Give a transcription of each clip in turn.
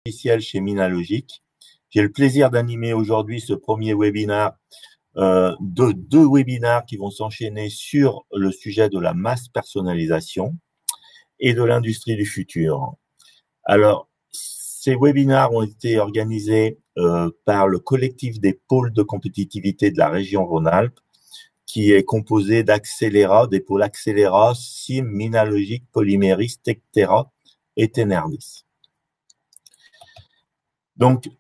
logiciel chez Minalogic. J'ai le plaisir d'animer aujourd'hui ce premier webinaire, deux webinaires qui vont s'enchaîner sur le sujet de la mass personnalisation et de l'industrie du futur. Alors, ces webinaires ont été organisés par le collectif des pôles de compétitivité de la région Rhône-Alpes, qui est composé d'Accélera, des pôles Accélera, SIM, Minalogic, Polymeris, Tectera et Tenernis. Donc,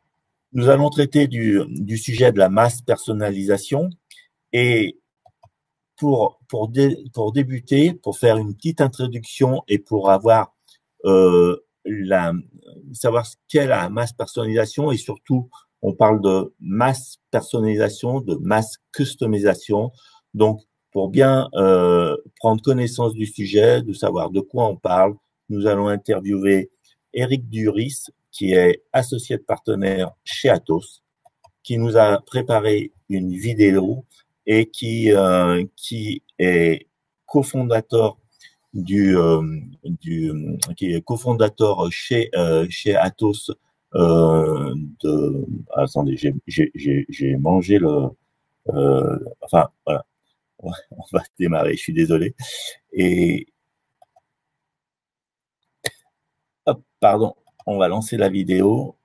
nous allons traiter du sujet de la mass personnalisation et pour débuter, pour faire une petite introduction et pour avoir savoir ce qu'est la mass personnalisation et surtout, on parle de mass personnalisation, de mass customisation. Donc, pour bien prendre connaissance du sujet, de savoir de quoi on parle, nous allons interviewer Eric Duris, qui est associé de partenaire chez Atos, qui nous a préparé une vidéo et qui est cofondateur qui est cofondateur chez Atos attendez, j'ai mangé enfin voilà, on va démarrer, je suis désolé. Et hop, pardon, on va lancer la vidéo.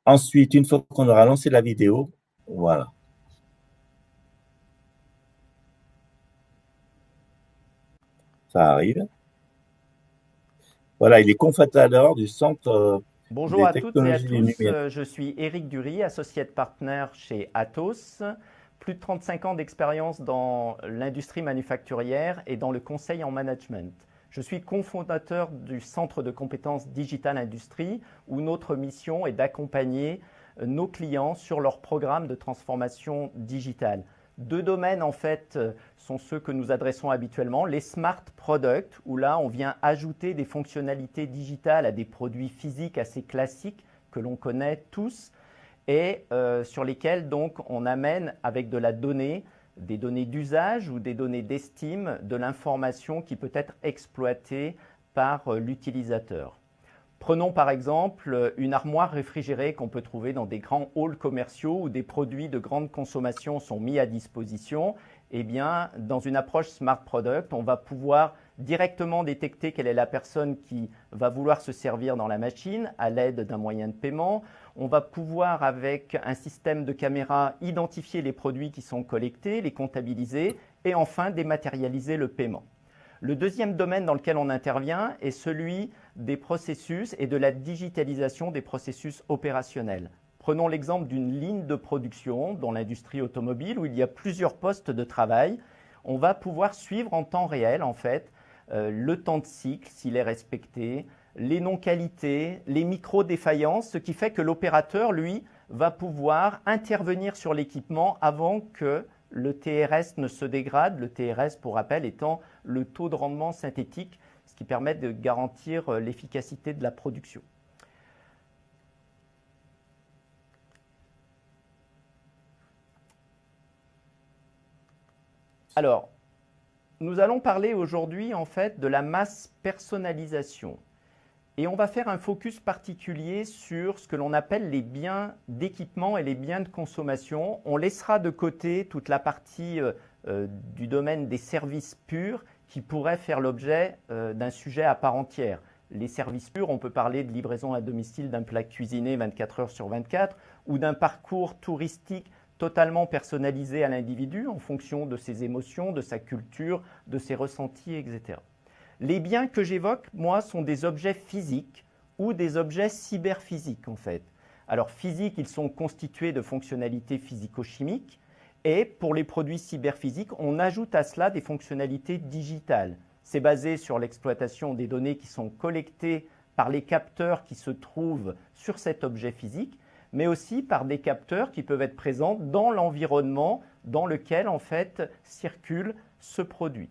Ensuite, une fois qu'on aura lancé la vidéo, voilà. Ça arrive. Voilà, il est cofondateur du Centre Bonjour des à toutes et à technologies du tous, numérique. je suis Eric Dury, associé de partenaire chez Atos. Plus de 35 ans d'expérience dans l'industrie manufacturière et dans le conseil en management. Je suis cofondateur du Centre de compétences Digital Industrie où notre mission est d'accompagner nos clients sur leur programme de transformation digitale. Deux domaines en fait sont ceux que nous adressons habituellement, les smart products où là on vient ajouter des fonctionnalités digitales à des produits physiques assez classiques que l'on connaît tous et sur lesquels donc on amène avec de la donnée, des données d'usage ou des données d'estime, de l'information qui peut être exploitée par l'utilisateur. Prenons par exemple une armoire réfrigérée qu'on peut trouver dans des grands halls commerciaux où des produits de grande consommation sont mis à disposition. Eh bien, dans une approche Smart Product, on va pouvoir directement détecter quelle est la personne qui va vouloir se servir dans la machine à l'aide d'un moyen de paiement. On va pouvoir, avec un système de caméra, identifier les produits qui sont collectés, les comptabiliser et enfin dématérialiser le paiement. Le deuxième domaine dans lequel on intervient est celui des processus et de la digitalisation des processus opérationnels. Prenons l'exemple d'une ligne de production dans l'industrie automobile où il y a plusieurs postes de travail. On va pouvoir suivre en temps réel en fait le temps de cycle s'il est respecté, les non-qualités, les micro-défaillances, ce qui fait que l'opérateur, lui, va pouvoir intervenir sur l'équipement avant que le TRS ne se dégrade, le TRS pour rappel étant le taux de rendement synthétique, ce qui permet de garantir l'efficacité de la production. Alors, nous allons parler aujourd'hui en fait de la mass personnalisation. Et on va faire un focus particulier sur ce que l'on appelle les biens d'équipement et les biens de consommation. On laissera de côté toute la partie du domaine des services purs qui pourrait faire l'objet d'un sujet à part entière. Les services purs, on peut parler de livraison à domicile d'un plat cuisiné 24 heures sur 24 ou d'un parcours touristique totalement personnalisé à l'individu en fonction de ses émotions, de sa culture, de ses ressentis, etc. Les biens que j'évoque, moi, sont des objets physiques ou des objets cyberphysiques, en fait. Alors, physiques, ils sont constitués de fonctionnalités physico-chimiques. Et pour les produits cyberphysiques, on ajoute à cela des fonctionnalités digitales. C'est basé sur l'exploitation des données qui sont collectées par les capteurs qui se trouvent sur cet objet physique, mais aussi par des capteurs qui peuvent être présents dans l'environnement dans lequel, en fait, circule ce produit.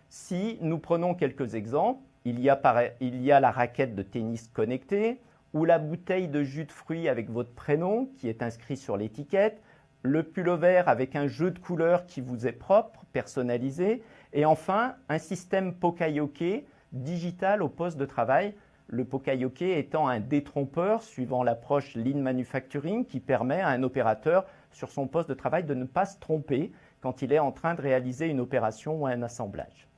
Si nous prenons quelques exemples, il y a la raquette de tennis connectée ou la bouteille de jus de fruits avec votre prénom qui est inscrit sur l'étiquette, le pullover avec un jeu de couleurs qui vous est propre, personnalisé, et enfin un système Poka-Yoke digital au poste de travail. le Pokayoke étant un détrompeur suivant l'approche Lean Manufacturing qui permet à un opérateur sur son poste de travail de ne pas se tromper quand il est en train de réaliser une opération ou un assemblage.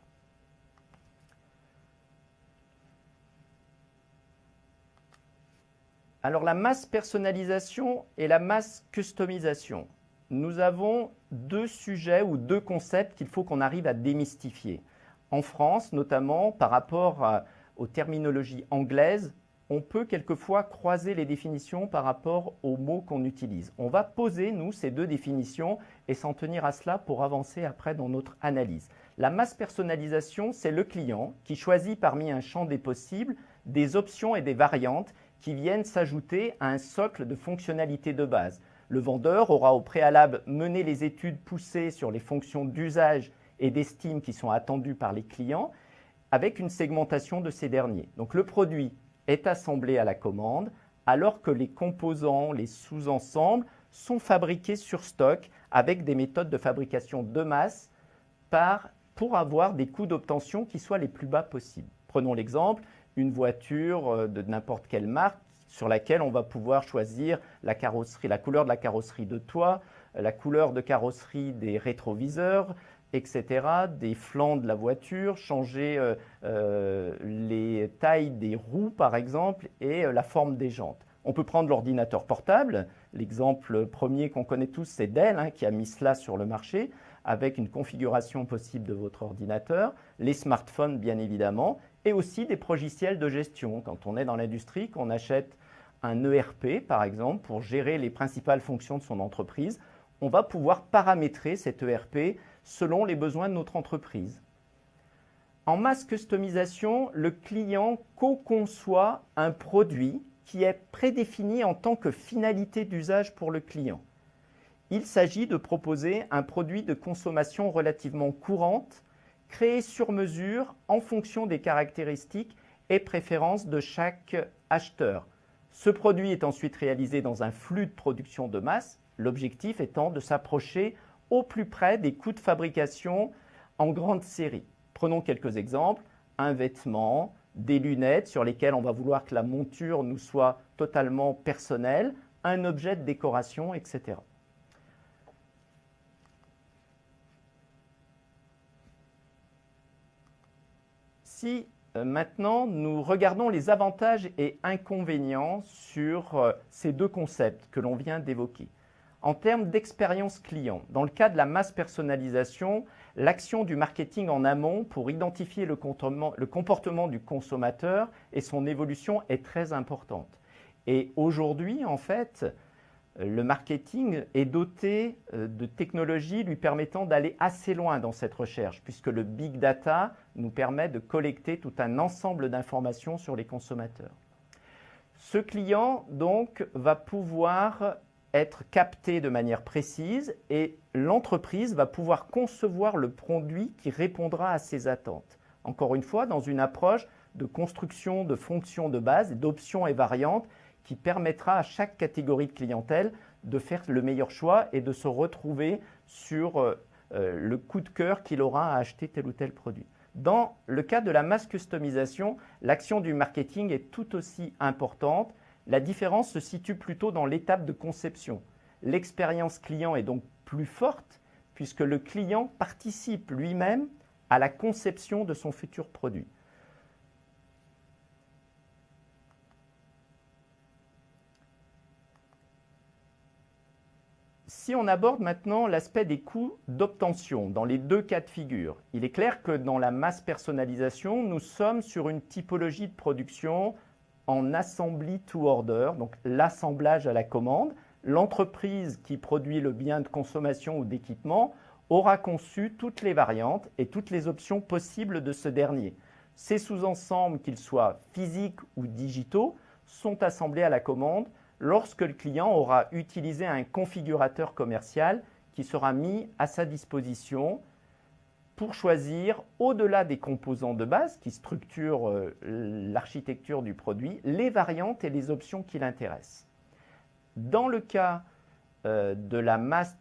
Alors la mass personnalisation et la mass customisation. Nous avons deux sujets ou deux concepts qu'il faut qu'on arrive à démystifier. En France, notamment par rapport aux terminologies anglaises, on peut quelquefois croiser les définitions par rapport aux mots qu'on utilise. On va poser, nous, ces deux définitions et s'en tenir à cela pour avancer après dans notre analyse. La mass personnalisation, c'est le client qui choisit parmi un champ des possibles des options et des variantes qui viennent s'ajouter à un socle de fonctionnalités de base. Le vendeur aura au préalable mené les études poussées sur les fonctions d'usage et d'estime qui sont attendues par les clients avec une segmentation de ces derniers. Donc le produit est assemblé à la commande alors que les composants, les sous-ensembles sont fabriqués sur stock avec des méthodes de fabrication de masse pour avoir des coûts d'obtention qui soient les plus bas possibles. Prenons l'exemple, une voiture de n'importe quelle marque sur laquelle on va pouvoir choisir la carrosserie, la couleur de la carrosserie de toit, la couleur de carrosserie des rétroviseurs, etc., des flancs de la voiture, changer les tailles des roues par exemple et la forme des jantes. On peut prendre l'ordinateur portable, l'exemple premier qu'on connaît tous c'est Dell qui a mis cela sur le marché avec une configuration possible de votre ordinateur, les smartphones bien évidemment, et aussi des logiciels de gestion. Quand on est dans l'industrie, qu'on achète un ERP par exemple pour gérer les principales fonctions de son entreprise, on va pouvoir paramétrer cet ERP selon les besoins de notre entreprise. En mass customisation, le client co-conçoit un produit qui est prédéfini en tant que finalité d'usage pour le client. Il s'agit de proposer un produit de consommation relativement courante, créé sur mesure en fonction des caractéristiques et préférences de chaque acheteur. Ce produit est ensuite réalisé dans un flux de production de masse, l'objectif étant de s'approcher au plus près des coûts de fabrication en grande série. Prenons quelques exemples, un vêtement, des lunettes sur lesquelles on va vouloir que la monture nous soit totalement personnelle, un objet de décoration, etc. Si maintenant nous regardons les avantages et inconvénients sur ces deux concepts que l'on vient d'évoquer. En termes d'expérience client, dans le cas de la mass personnalisation, l'action du marketing en amont pour identifier le comportement du consommateur et son évolution est très importante. Et aujourd'hui, en fait, le marketing est doté de technologies lui permettant d'aller assez loin dans cette recherche, puisque le big data nous permet de collecter tout un ensemble d'informations sur les consommateurs. Ce client, donc, va pouvoir être capté de manière précise et l'entreprise va pouvoir concevoir le produit qui répondra à ses attentes. Encore une fois, dans une approche de construction de fonctions de base, d'options et variantes qui permettra à chaque catégorie de clientèle de faire le meilleur choix et de se retrouver sur le coup de cœur qu'il aura à acheter tel ou tel produit. Dans le cas de la mass customisation, l'action du marketing est tout aussi importante. La différence se situe plutôt dans l'étape de conception. L'expérience client est donc plus forte puisque le client participe lui-même à la conception de son futur produit. Si on aborde maintenant l'aspect des coûts d'obtention dans les deux cas de figure, il est clair que dans la mass personnalisation, nous sommes sur une typologie de production en assembly to order, donc l'assemblage à la commande. L'entreprise qui produit le bien de consommation ou d'équipement aura conçu toutes les variantes et toutes les options possibles de ce dernier. Ces sous-ensembles, qu'ils soient physiques ou digitaux, sont assemblés à la commande lorsque le client aura utilisé un configurateur commercial qui sera mis à sa disposition pour choisir, au-delà des composants de base qui structurent l'architecture du produit, les variantes et les options qui l'intéressent. Dans le cas de la mass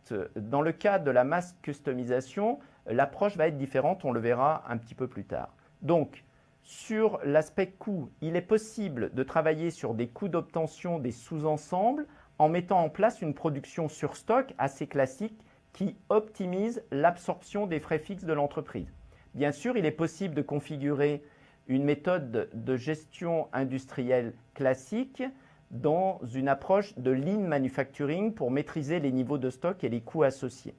customisation, l'approche va être différente, on le verra un petit peu plus tard. Donc, Sur l'aspect coût, il est possible de travailler sur des coûts d'obtention des sous-ensembles en mettant en place une production sur stock assez classique qui optimise l'absorption des frais fixes de l'entreprise. Bien sûr, il est possible de configurer une méthode de gestion industrielle classique dans une approche de lean manufacturing pour maîtriser les niveaux de stock et les coûts associés.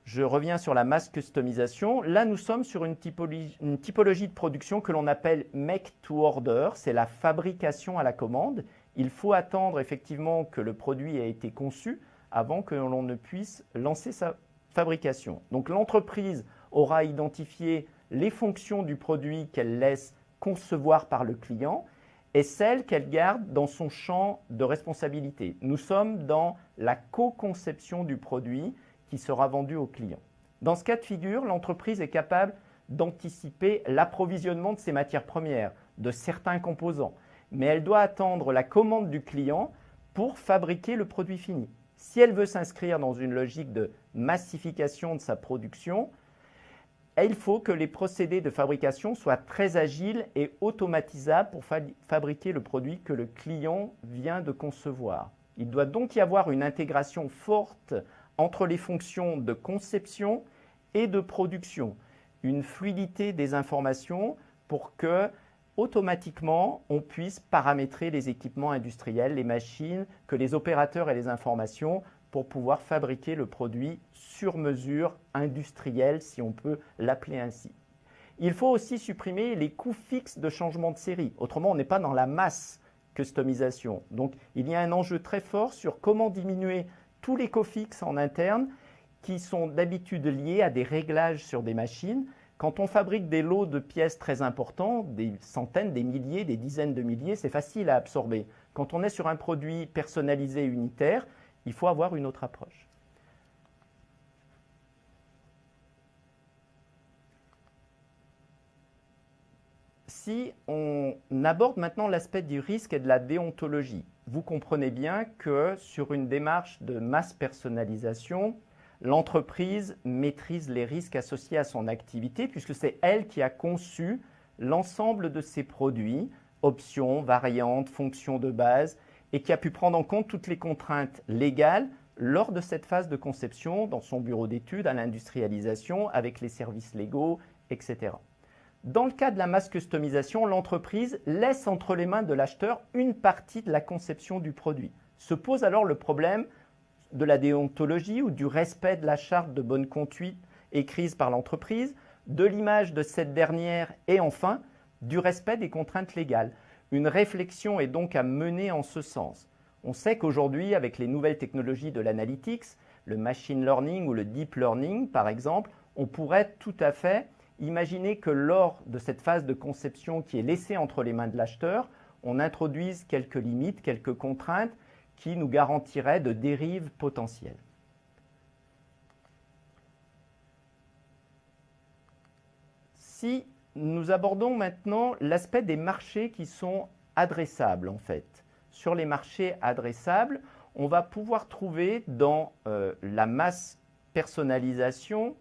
Je reviens sur la mass customisation. Là, nous sommes sur une typologie de production que l'on appelle make to order. C'est la fabrication à la commande. Il faut attendre effectivement que le produit ait été conçu avant que l'on ne puisse lancer sa fabrication. Donc l'entreprise aura identifié les fonctions du produit qu'elle laisse concevoir par le client et celles qu'elle garde dans son champ de responsabilité. Nous sommes dans la co-conception du produit qui sera vendu au client. Dans ce cas de figure, l'entreprise est capable d'anticiper l'approvisionnement de ses matières premières, de certains composants, mais elle doit attendre la commande du client pour fabriquer le produit fini. Si elle veut s'inscrire dans une logique de massification de sa production, il faut que les procédés de fabrication soient très agiles et automatisables pour fabriquer le produit que le client vient de concevoir. Il doit donc y avoir une intégration forte entre les fonctions de conception et de production, une fluidité des informations pour que automatiquement on puisse paramétrer les équipements industriels, les machines, que les opérateurs aient les informations pour pouvoir fabriquer le produit sur mesure industriel, si on peut l'appeler ainsi. Il faut aussi supprimer les coûts fixes de changement de série. Autrement, on n'est pas dans la mass customisation. Donc, il y a un enjeu très fort sur comment diminuer tous les coûts fixes en interne qui sont d'habitude liés à des réglages sur des machines. Quand on fabrique des lots de pièces très importants, des centaines, des milliers, des dizaines de milliers, c'est facile à absorber. Quand on est sur un produit personnalisé unitaire, il faut avoir une autre approche. Si on aborde maintenant l'aspect du risque et de la déontologie, vous comprenez bien que sur une démarche de mass personnalisation, l'entreprise maîtrise les risques associés à son activité puisque c'est elle qui a conçu l'ensemble de ses produits, options, variantes, fonctions de base, et qui a pu prendre en compte toutes les contraintes légales lors de cette phase de conception dans son bureau d'études, à l'industrialisation, avec les services légaux, etc. Dans le cas de la mass customisation, l'entreprise laisse entre les mains de l'acheteur une partie de la conception du produit. Se pose alors le problème de la déontologie ou du respect de la charte de bonne conduite écrite par l'entreprise, de l'image de cette dernière et enfin du respect des contraintes légales. Une réflexion est donc à mener en ce sens. On sait qu'aujourd'hui, avec les nouvelles technologies de l'analytics, le machine learning ou le deep learning par exemple, on pourrait tout à fait imaginer que lors de cette phase de conception qui est laissée entre les mains de l'acheteur, on introduise quelques limites, quelques contraintes qui nous garantiraient de dérives potentielles. Si nous abordons maintenant l'aspect des marchés qui sont adressables en fait. Sur les marchés adressables, on va pouvoir trouver dans la mass personnalisation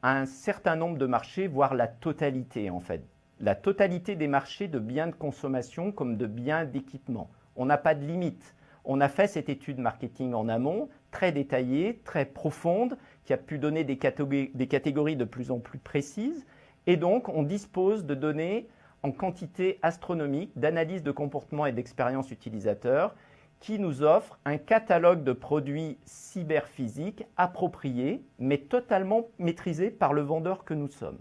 un certain nombre de marchés, voire la totalité en fait. La totalité des marchés de biens de consommation comme de biens d'équipement. On n'a pas de limite. On a fait cette étude marketing en amont, très détaillée, très profonde, qui a pu donner des catégories de plus en plus précises. Et donc, on dispose de données en quantité astronomique, d'analyse de comportement et d'expérience utilisateur, qui nous offre un catalogue de produits cyberphysiques appropriés, mais totalement maîtrisés par le vendeur que nous sommes.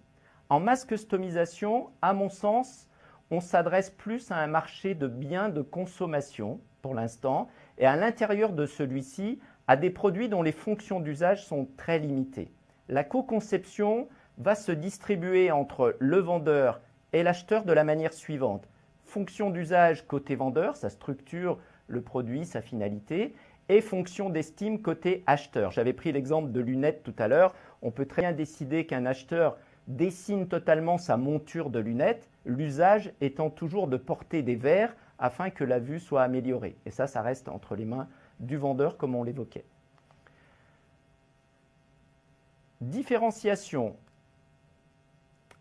En mass customisation, à mon sens, on s'adresse plus à un marché de biens de consommation pour l'instant, et à l'intérieur de celui-ci, à des produits dont les fonctions d'usage sont très limitées. La co-conception va se distribuer entre le vendeur et l'acheteur de la manière suivante. Fonction d'usage côté vendeur, sa structure, le produit, sa finalité, et fonction d'estime côté acheteur. J'avais pris l'exemple de lunettes tout à l'heure. On peut très bien décider qu'un acheteur dessine totalement sa monture de lunettes, l'usage étant toujours de porter des verres afin que la vue soit améliorée. Et ça reste entre les mains du vendeur comme on l'évoquait. Différenciation.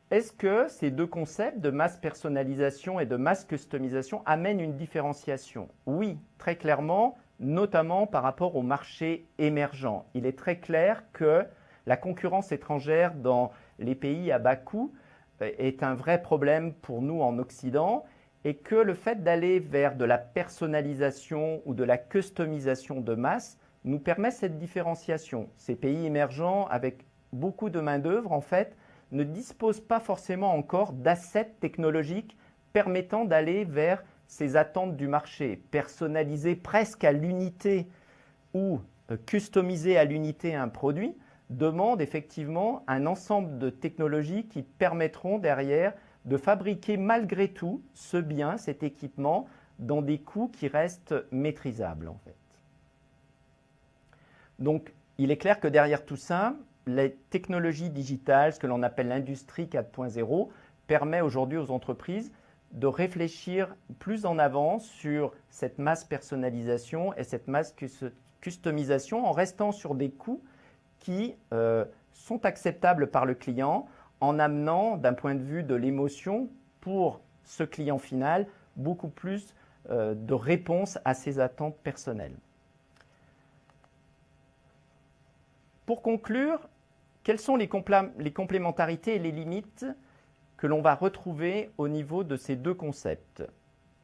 est-ce que ces deux concepts de mass personnalisation et de mass customisation amènent une différenciation? Oui, très clairement, notamment par rapport au marché émergent. Il est très clair que la concurrence étrangère dans les pays à bas coût est un vrai problème pour nous en Occident et que le fait d'aller vers de la personnalisation ou de la customisation de masse nous permet cette différenciation. Ces pays émergents, avec beaucoup de main-d'œuvre, en fait, ne disposent pas forcément encore d'assets technologiques permettant d'aller vers ces attentes du marché, personnaliser presque à l'unité ou customiser à l'unité un produit, demande effectivement un ensemble de technologies qui permettront derrière de fabriquer malgré tout ce bien, cet équipement, dans des coûts qui restent maîtrisables en fait. Donc, il est clair que derrière tout ça, les technologies digitales, ce que l'on appelle l'industrie 4.0, permet aujourd'hui aux entreprises de réfléchir plus en avant sur cette masse personnalisation et cette masse customisation en restant sur des coûts qui sont acceptables par le client en amenant, d'un point de vue de l'émotion, pour ce client final, beaucoup plus de réponses à ses attentes personnelles. Pour conclure, quelles sont les complémentarités et les limites que l'on va retrouver au niveau de ces deux concepts?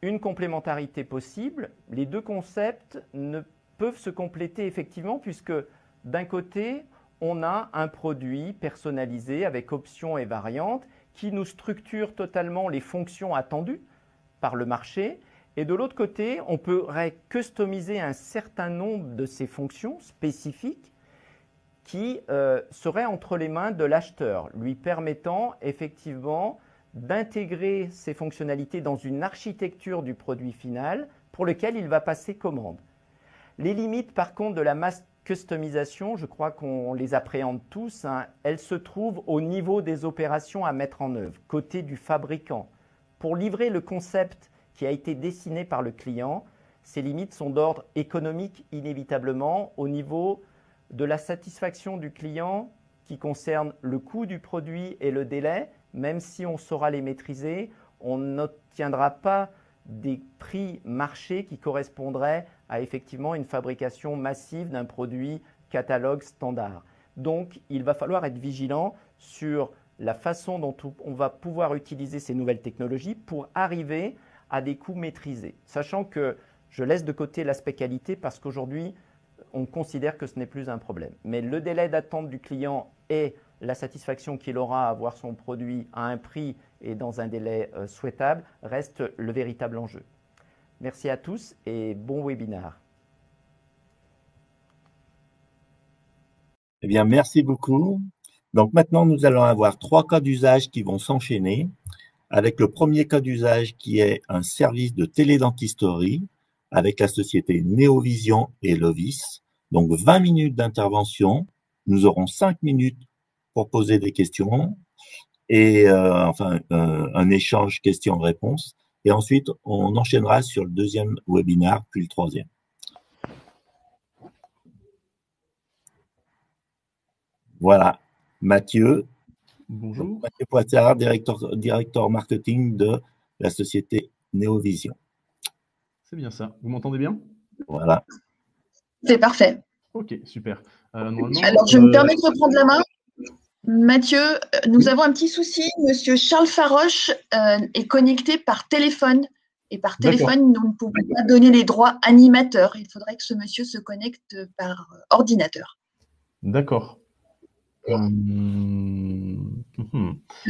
Une complémentarité possible, les deux concepts ne peuvent se compléter effectivement puisque d'un côté, on a un produit personnalisé avec options et variantes qui nous structure totalement les fonctions attendues par le marché et de l'autre côté, on pourrait customiser un certain nombre de ces fonctions spécifiques qui serait entre les mains de l'acheteur, lui permettant effectivement d'intégrer ces fonctionnalités dans une architecture du produit final pour lequel il va passer commande. Les limites par contre de la mass customisation, je crois qu'on les appréhende tous, hein, elles se trouvent au niveau des opérations à mettre en œuvre, côté du fabricant. Pour livrer le concept qui a été dessiné par le client, ces limites sont d'ordre économique inévitablement au niveau de la satisfaction du client qui concerne le coût du produit et le délai, même si on saura les maîtriser, on n'obtiendra pas des prix marché qui correspondraient à effectivement une fabrication massive d'un produit catalogue standard. Donc, il va falloir être vigilant sur la façon dont on va pouvoir utiliser ces nouvelles technologies pour arriver à des coûts maîtrisés. Sachant que je laisse de côté l'aspect qualité parce qu'aujourd'hui, on considère que ce n'est plus un problème. Mais le délai d'attente du client et la satisfaction qu'il aura à avoir son produit à un prix et dans un délai souhaitable reste le véritable enjeu. Merci à tous et bon webinaire. Eh bien, merci beaucoup. Donc maintenant, nous allons avoir 3 cas d'usage qui vont s'enchaîner avec le premier cas d'usage qui est un service de télédentisterie avec la société Néovision et Lovis. Donc 20 minutes d'intervention. Nous aurons 5 minutes pour poser des questions et un échange questions-réponses. Et ensuite, on enchaînera sur le deuxième webinaire, puis le troisième. Voilà, Mathieu. Bonjour. Mathieu Poissard, directeur marketing de la société Néovision. C'est bien ça. Vous m'entendez bien? Voilà. C'est parfait. Ok, super. Alors, je me permets de reprendre la main. Mathieu, nous avons un petit souci. Monsieur Charles Faroche est connecté par téléphone. Et par téléphone, nous ne pouvons pas donner les droits animateurs. Il faudrait que ce monsieur se connecte par ordinateur. D'accord. Je ne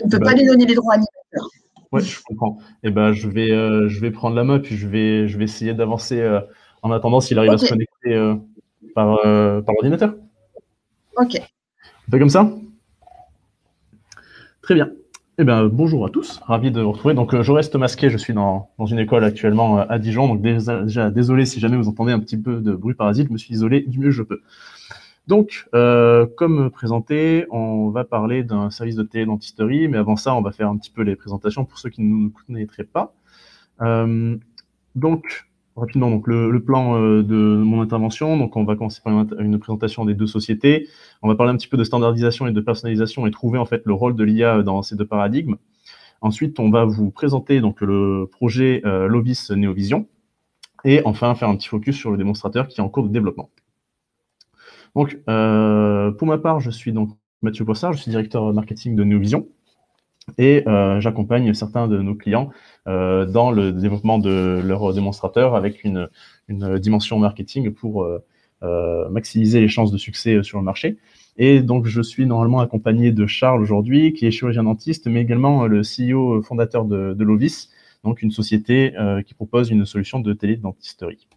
peux pas lui donner les droits animateurs. Ouais, je comprends. Eh ben, je vais prendre la main, puis je vais essayer d'avancer en attendant s'il arrive à se connecter par ordinateur. Ok. On fait comme ça? Très bien. Eh bien, bonjour à tous, ravi de vous retrouver. Donc, je reste masqué, je suis dans une école actuellement à Dijon, donc déjà désolé si jamais vous entendez un petit peu de bruit parasite, je me suis isolé du mieux que je peux. Donc, comme présenté, on va parler d'un service de télédentisterie, mais avant ça, on va faire un petit peu les présentations pour ceux qui ne nous connaîtraient pas. Donc, rapidement donc le plan de mon intervention. Donc, on va commencer par une présentation des deux sociétés. On va parler un petit peu de standardisation et de personnalisation et trouver en fait le rôle de l'IA dans ces deux paradigmes. Ensuite, on va vous présenter donc le projet Lovis Neovision. Et enfin, faire un petit focus sur le démonstrateur qui est en cours de développement. Donc, pour ma part, je suis donc Mathieu Boissard, je suis directeur marketing de Neovision. Et j'accompagne certains de nos clients dans le développement de leur démonstrateur avec une dimension marketing pour maximiser les chances de succès sur le marché. Et donc, je suis normalement accompagné de Charles aujourd'hui, qui est chirurgien dentiste, mais également le CEO fondateur de Lovis, donc une société qui propose une solution de télédentisterie.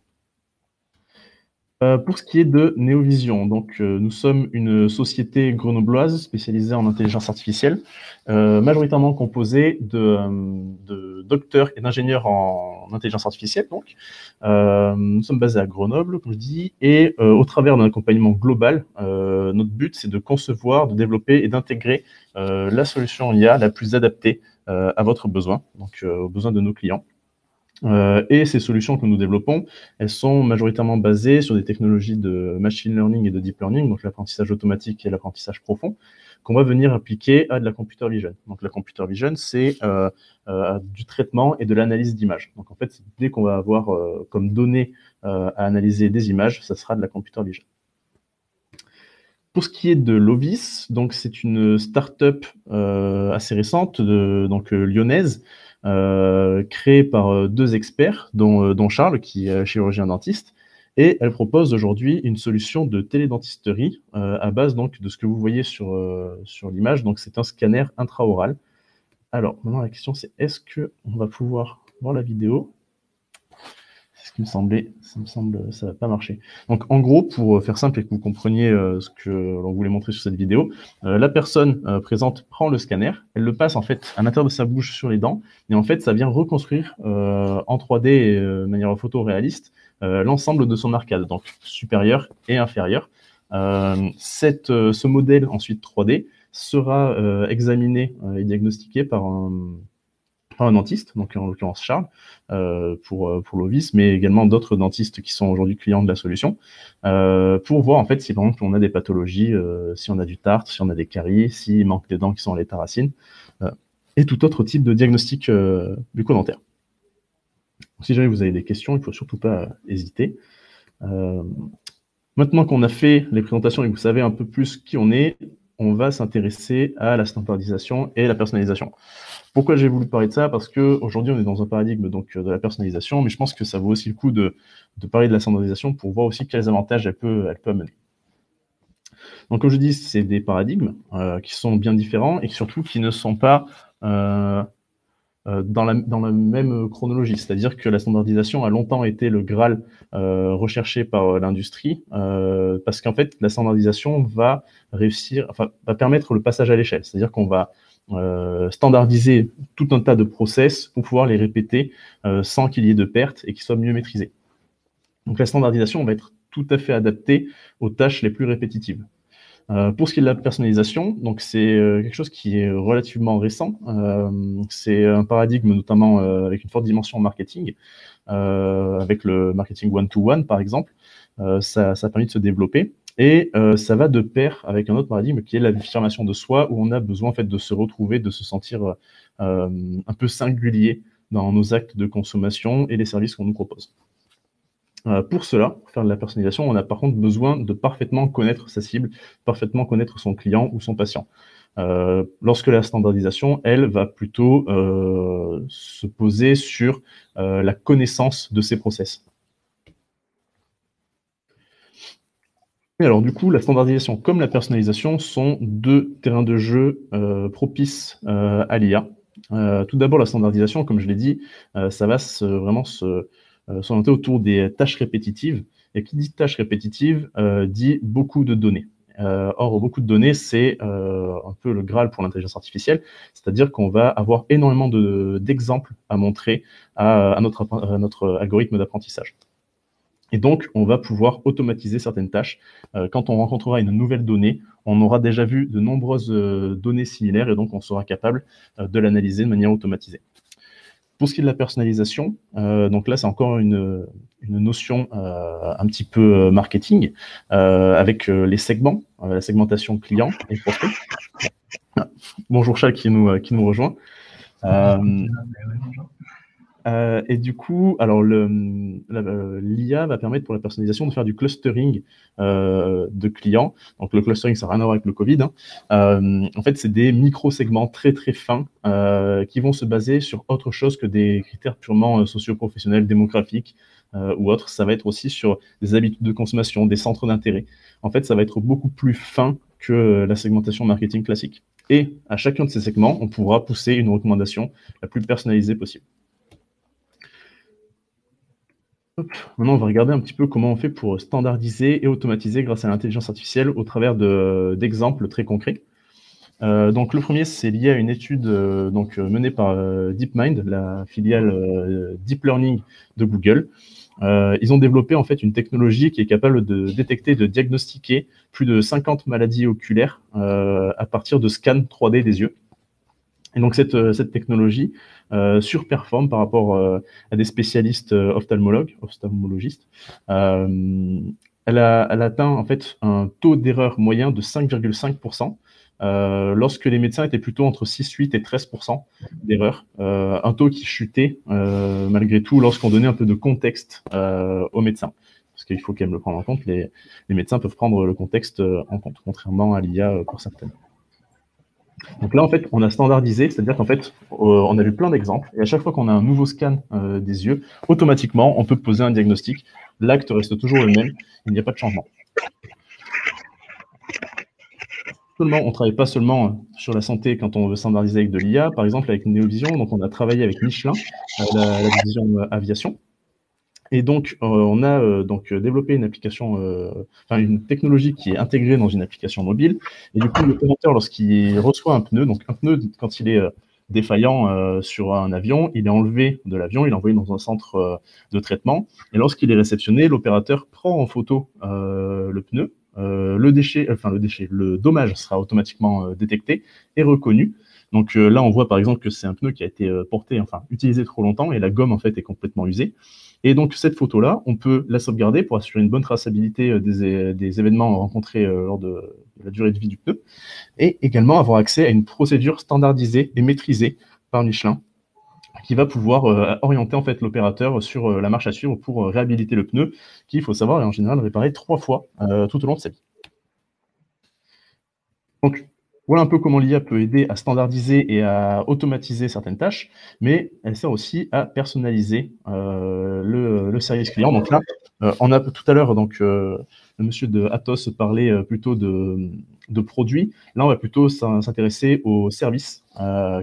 Pour ce qui est de Neovision, donc nous sommes une société grenobloise spécialisée en intelligence artificielle, majoritairement composée de docteurs et d'ingénieurs en intelligence artificielle. Donc, nous sommes basés à Grenoble, comme je dis, et au travers d'un accompagnement global, notre but c'est de concevoir, de développer et d'intégrer la solution IA la plus adaptée à votre besoin, donc aux besoins de nos clients. Et ces solutions que nous développons, elles sont majoritairement basées sur des technologies de machine learning et de deep learning, donc l'apprentissage automatique et l'apprentissage profond, qu'on va venir appliquer à de la computer vision. Donc la computer vision, c'est du traitement et de l'analyse d'images. Donc en fait, dès qu'on va avoir comme données à analyser des images, ça sera de la computer vision. Pour ce qui est de Lovis, donc c'est une start-up assez récente, donc lyonnaise, créée par deux experts, dont Charles, qui est chirurgien dentiste, et elle propose aujourd'hui une solution de télédentisterie à base donc de ce que vous voyez sur l'image. Donc c'est un scanner intraoral. Alors maintenant la question c'est est-ce qu'on va pouvoir voir la vidéo? C'est ce qui me semblait, ça va pas marcher. Donc en gros, pour faire simple et que vous compreniez ce que l'on voulait montrer sur cette vidéo, la personne présente prend le scanner, elle le passe en fait à l'intérieur de sa bouche sur les dents, et en fait ça vient reconstruire en 3D et de manière photoréaliste l'ensemble de son arcade, donc supérieur et inférieur. Ce modèle ensuite 3D sera examiné et diagnostiqué par un dentiste, donc en l'occurrence Charles, pour Lovis, mais également d'autres dentistes qui sont aujourd'hui clients de la solution, pour voir en fait si par exemple on a des pathologies, si on a du tartre, si on a des caries, s'il manque des dents qui sont à l'état racine, et tout autre type de diagnostic bucco-dentaire. Si jamais vous avez des questions, il ne faut surtout pas hésiter. Maintenant qu'on a fait les présentations et que vous savez un peu plus qui on est, on va s'intéresser à la standardisation et la personnalisation. Pourquoi j'ai voulu parler de ça? Parce qu'aujourd'hui, on est dans un paradigme donc, de la personnalisation, mais je pense que ça vaut aussi le coup de parler de la standardisation pour voir aussi quels avantages elle peut amener. Donc, comme je dis, c'est des paradigmes qui sont bien différents et surtout qui ne sont pas dans la même chronologie. C'est-à-dire que la standardisation a longtemps été le Graal recherché par l'industrie parce qu'en fait, la standardisation va permettre le passage à l'échelle. C'est-à-dire qu'on va standardiser tout un tas de process pour pouvoir les répéter sans qu'il y ait de pertes et qu'ils soient mieux maîtrisés. Donc la standardisation va être tout à fait adaptée aux tâches les plus répétitives. Pour ce qui est de la personnalisation, donc c'est quelque chose qui est relativement récent. C'est un paradigme notamment avec une forte dimension marketing, avec le marketing one-to-one par exemple. Ça a permis de se développer. Et ça va de pair avec un autre paradigme qui est l'affirmation de soi, où on a besoin en fait de se retrouver, de se sentir un peu singulier dans nos actes de consommation et les services qu'on nous propose. Pour cela, pour faire de la personnalisation, on a par contre besoin de parfaitement connaître sa cible, parfaitement connaître son client ou son patient. Lorsque la standardisation, elle, va plutôt se poser sur la connaissance de ces process. Et alors du coup, la standardisation comme la personnalisation sont deux terrains de jeu propices à l'IA. Tout d'abord, la standardisation, comme je l'ai dit, ça va vraiment s'orienter autour des tâches répétitives. Et qui dit tâches répétitives dit beaucoup de données. Or, beaucoup de données, c'est un peu le Graal pour l'intelligence artificielle, c'est-à-dire qu'on va avoir énormément d'exemples à montrer à notre algorithme d'apprentissage. Et donc, on va pouvoir automatiser certaines tâches. Quand on rencontrera une nouvelle donnée, on aura déjà vu de nombreuses données similaires et donc on sera capable de l'analyser de manière automatisée. Pour ce qui est de la personnalisation, donc là, c'est encore une notion un petit peu marketing, avec les segments, la segmentation client et prospect. Bonjour Charles qui nous rejoint. Et du coup, alors l'IA va permettre pour la personnalisation de faire du clustering de clients. Donc le clustering, ça n'a rien à voir avec le Covid. En fait, c'est des micro-segments très très fins qui vont se baser sur autre chose que des critères purement socio-professionnels, démographiques ou autres. Ça va être aussi sur des habitudes de consommation, des centres d'intérêt. En fait, ça va être beaucoup plus fin que la segmentation marketing classique. Et à chacun de ces segments, on pourra pousser une recommandation la plus personnalisée possible. Maintenant, on va regarder un petit peu comment on fait pour standardiser et automatiser grâce à l'intelligence artificielle au travers d'exemples très concrets. Donc, le premier, c'est lié à une étude menée par DeepMind, la filiale Deep Learning de Google. Ils ont développé en fait une technologie qui est capable de détecter, de diagnostiquer plus de 50 maladies oculaires à partir de scans 3D des yeux. Et donc cette technologie surperforme par rapport à des spécialistes ophtalmologistes. Elle atteint en fait un taux d'erreur moyen de 5,5%, lorsque les médecins étaient plutôt entre 6, 8 et 13% d'erreur. Un taux qui chutait malgré tout lorsqu'on donnait un peu de contexte aux médecins. Parce qu'il faut quand même le prendre en compte, les médecins peuvent prendre le contexte en compte, contrairement à l'IA pour certaines. Donc là, en fait, on a standardisé, c'est-à-dire qu'en fait, on a vu plein d'exemples, et à chaque fois qu'on a un nouveau scan des yeux, automatiquement, on peut poser un diagnostic. L'acte reste toujours le même, il n'y a pas de changement. On ne travaille pas seulement sur la santé quand on veut standardiser avec de l'IA, par exemple avec Néovision, donc on a travaillé avec Michelin, la division aviation. Et donc, on a développé une application, une technologie qui est intégrée dans une application mobile. Et du coup, l'opérateur, lorsqu'il reçoit un pneu, donc un pneu, quand il est défaillant sur un avion, il est enlevé de l'avion, il est envoyé dans un centre de traitement. Et lorsqu'il est réceptionné, l'opérateur prend en photo le pneu. Le dommage sera automatiquement détecté et reconnu. Donc là, on voit par exemple que c'est un pneu qui a été utilisé trop longtemps et la gomme en fait est complètement usée. Et donc cette photo-là, on peut la sauvegarder pour assurer une bonne traçabilité des événements rencontrés lors de la durée de vie du pneu, et également avoir accès à une procédure standardisée et maîtrisée par Michelin, qui va pouvoir orienter en fait l'opérateur sur la marche à suivre pour réhabiliter le pneu, qui, il faut savoir, est en général réparé 3 fois tout au long de sa vie. Donc, voilà un peu comment l'IA peut aider à standardiser et à automatiser certaines tâches, mais elle sert aussi à personnaliser le service client. Donc là, on a tout à l'heure, le monsieur de Atos parlait plutôt de produits. Là, on va plutôt s'intéresser aux services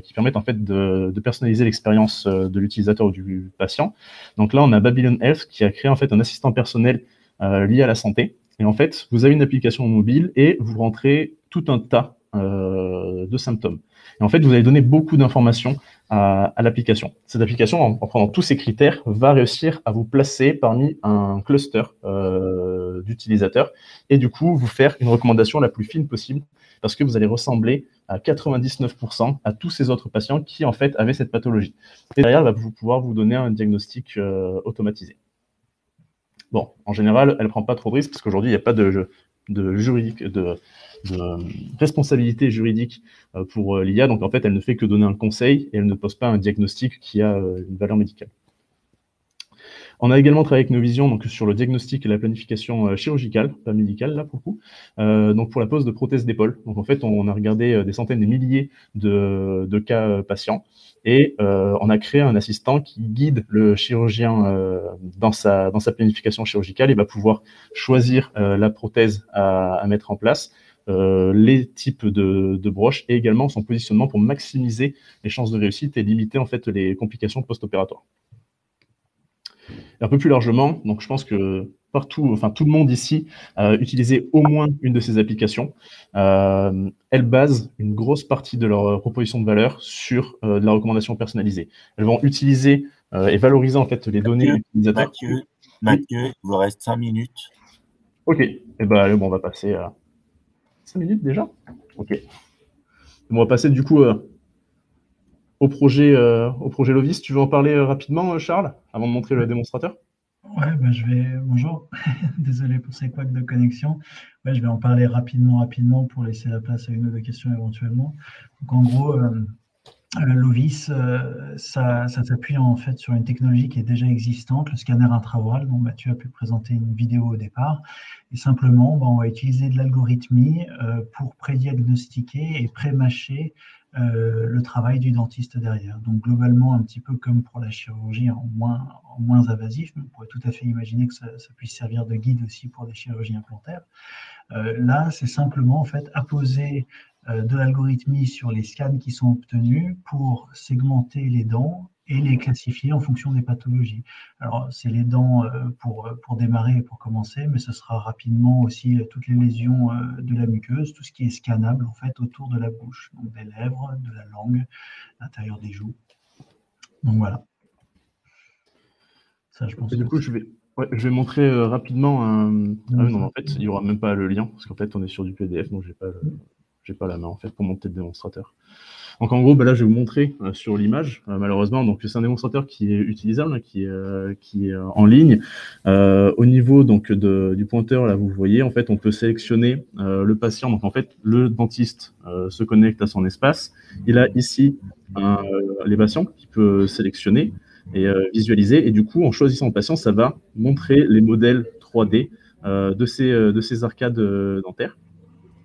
qui permettent en fait de personnaliser l'expérience de l'utilisateur ou du patient. Donc là, on a Babylon Health qui a créé en fait un assistant personnel lié à la santé. Et en fait, vous avez une application mobile et vous rentrez tout un tas de symptômes. Et en fait, vous allez donner beaucoup d'informations à l'application. Cette application, en prenant tous ces critères, va réussir à vous placer parmi un cluster d'utilisateurs et du coup, vous faire une recommandation la plus fine possible parce que vous allez ressembler à 99% à tous ces autres patients qui, en fait, avaient cette pathologie. Et derrière, elle va pouvoir vous donner un diagnostic automatisé. Bon, en général, elle ne prend pas trop de risques parce qu'aujourd'hui, il n'y a pas de responsabilité juridique pour l'IA. Donc, en fait, elle ne fait que donner un conseil et elle ne pose pas un diagnostic qui a une valeur médicale. On a également travaillé avec Néovision donc, sur le diagnostic et la planification chirurgicale, pas médicale là pour le coup, donc pour la pose de prothèses d'épaule. Donc en fait, on a regardé des centaines, des milliers de cas patients et on a créé un assistant qui guide le chirurgien dans sa planification chirurgicale et va pouvoir choisir la prothèse à mettre en place, les types de broches et également son positionnement pour maximiser les chances de réussite et limiter en fait les complications post-opératoires. Un peu plus largement, donc je pense que partout, tout le monde ici a utilisé au moins une de ces applications. Elles basent une grosse partie de leur proposition de valeur sur de la recommandation personnalisée. Elles vont utiliser et valoriser en fait les données utilisateurs. Mathieu, il vous reste 5 minutes. Ok, et ben on va passer à 5 minutes déjà. Ok. On va passer du coup au projet Lovis. Tu veux en parler rapidement, Charles, avant de montrer le démonstrateur? Ouais, bah, bonjour, désolé pour ces couacs de connexion. Ouais, je vais en parler rapidement pour laisser la place à une ou deux questions éventuellement. Donc, en gros, Lovis, ça s'appuie en fait sur une technologie qui est déjà existante, le scanner intraoral, dont Mathieu a pu présenter une vidéo au départ. Et simplement, on va utiliser de l'algorithmie pour prédiagnostiquer et pré-mâcher le travail du dentiste derrière. Donc globalement, un petit peu comme pour la chirurgie en moins invasif, mais on pourrait tout à fait imaginer que ça puisse servir de guide aussi pour des chirurgies implantaires. Là, c'est simplement en fait apposer de l'algorithmie sur les scans qui sont obtenus pour segmenter les dents et les classifier en fonction des pathologies. Alors, c'est les dents pour démarrer et pour commencer, mais ce sera rapidement aussi toutes les lésions de la muqueuse, tout ce qui est scannable en fait autour de la bouche, donc des lèvres, de la langue, l'intérieur des joues. Donc voilà. Ça, je pense. Et du coup, je vais montrer rapidement non, en fait, il n'y aura même pas le lien, parce qu'en fait, on est sur du PDF, donc j'ai pas la main en fait pour monter le démonstrateur. Donc en gros, là, je vais vous montrer sur l'image, malheureusement. Donc c'est un démonstrateur qui est utilisable, qui est en ligne. Au niveau donc du pointeur, là, vous voyez, en fait, on peut sélectionner le patient. Donc en fait, le dentiste se connecte à son espace. Il a ici les patients qu'il peut sélectionner et visualiser. Et du coup, en choisissant le patient, ça va montrer les modèles 3D de ces arcades dentaires.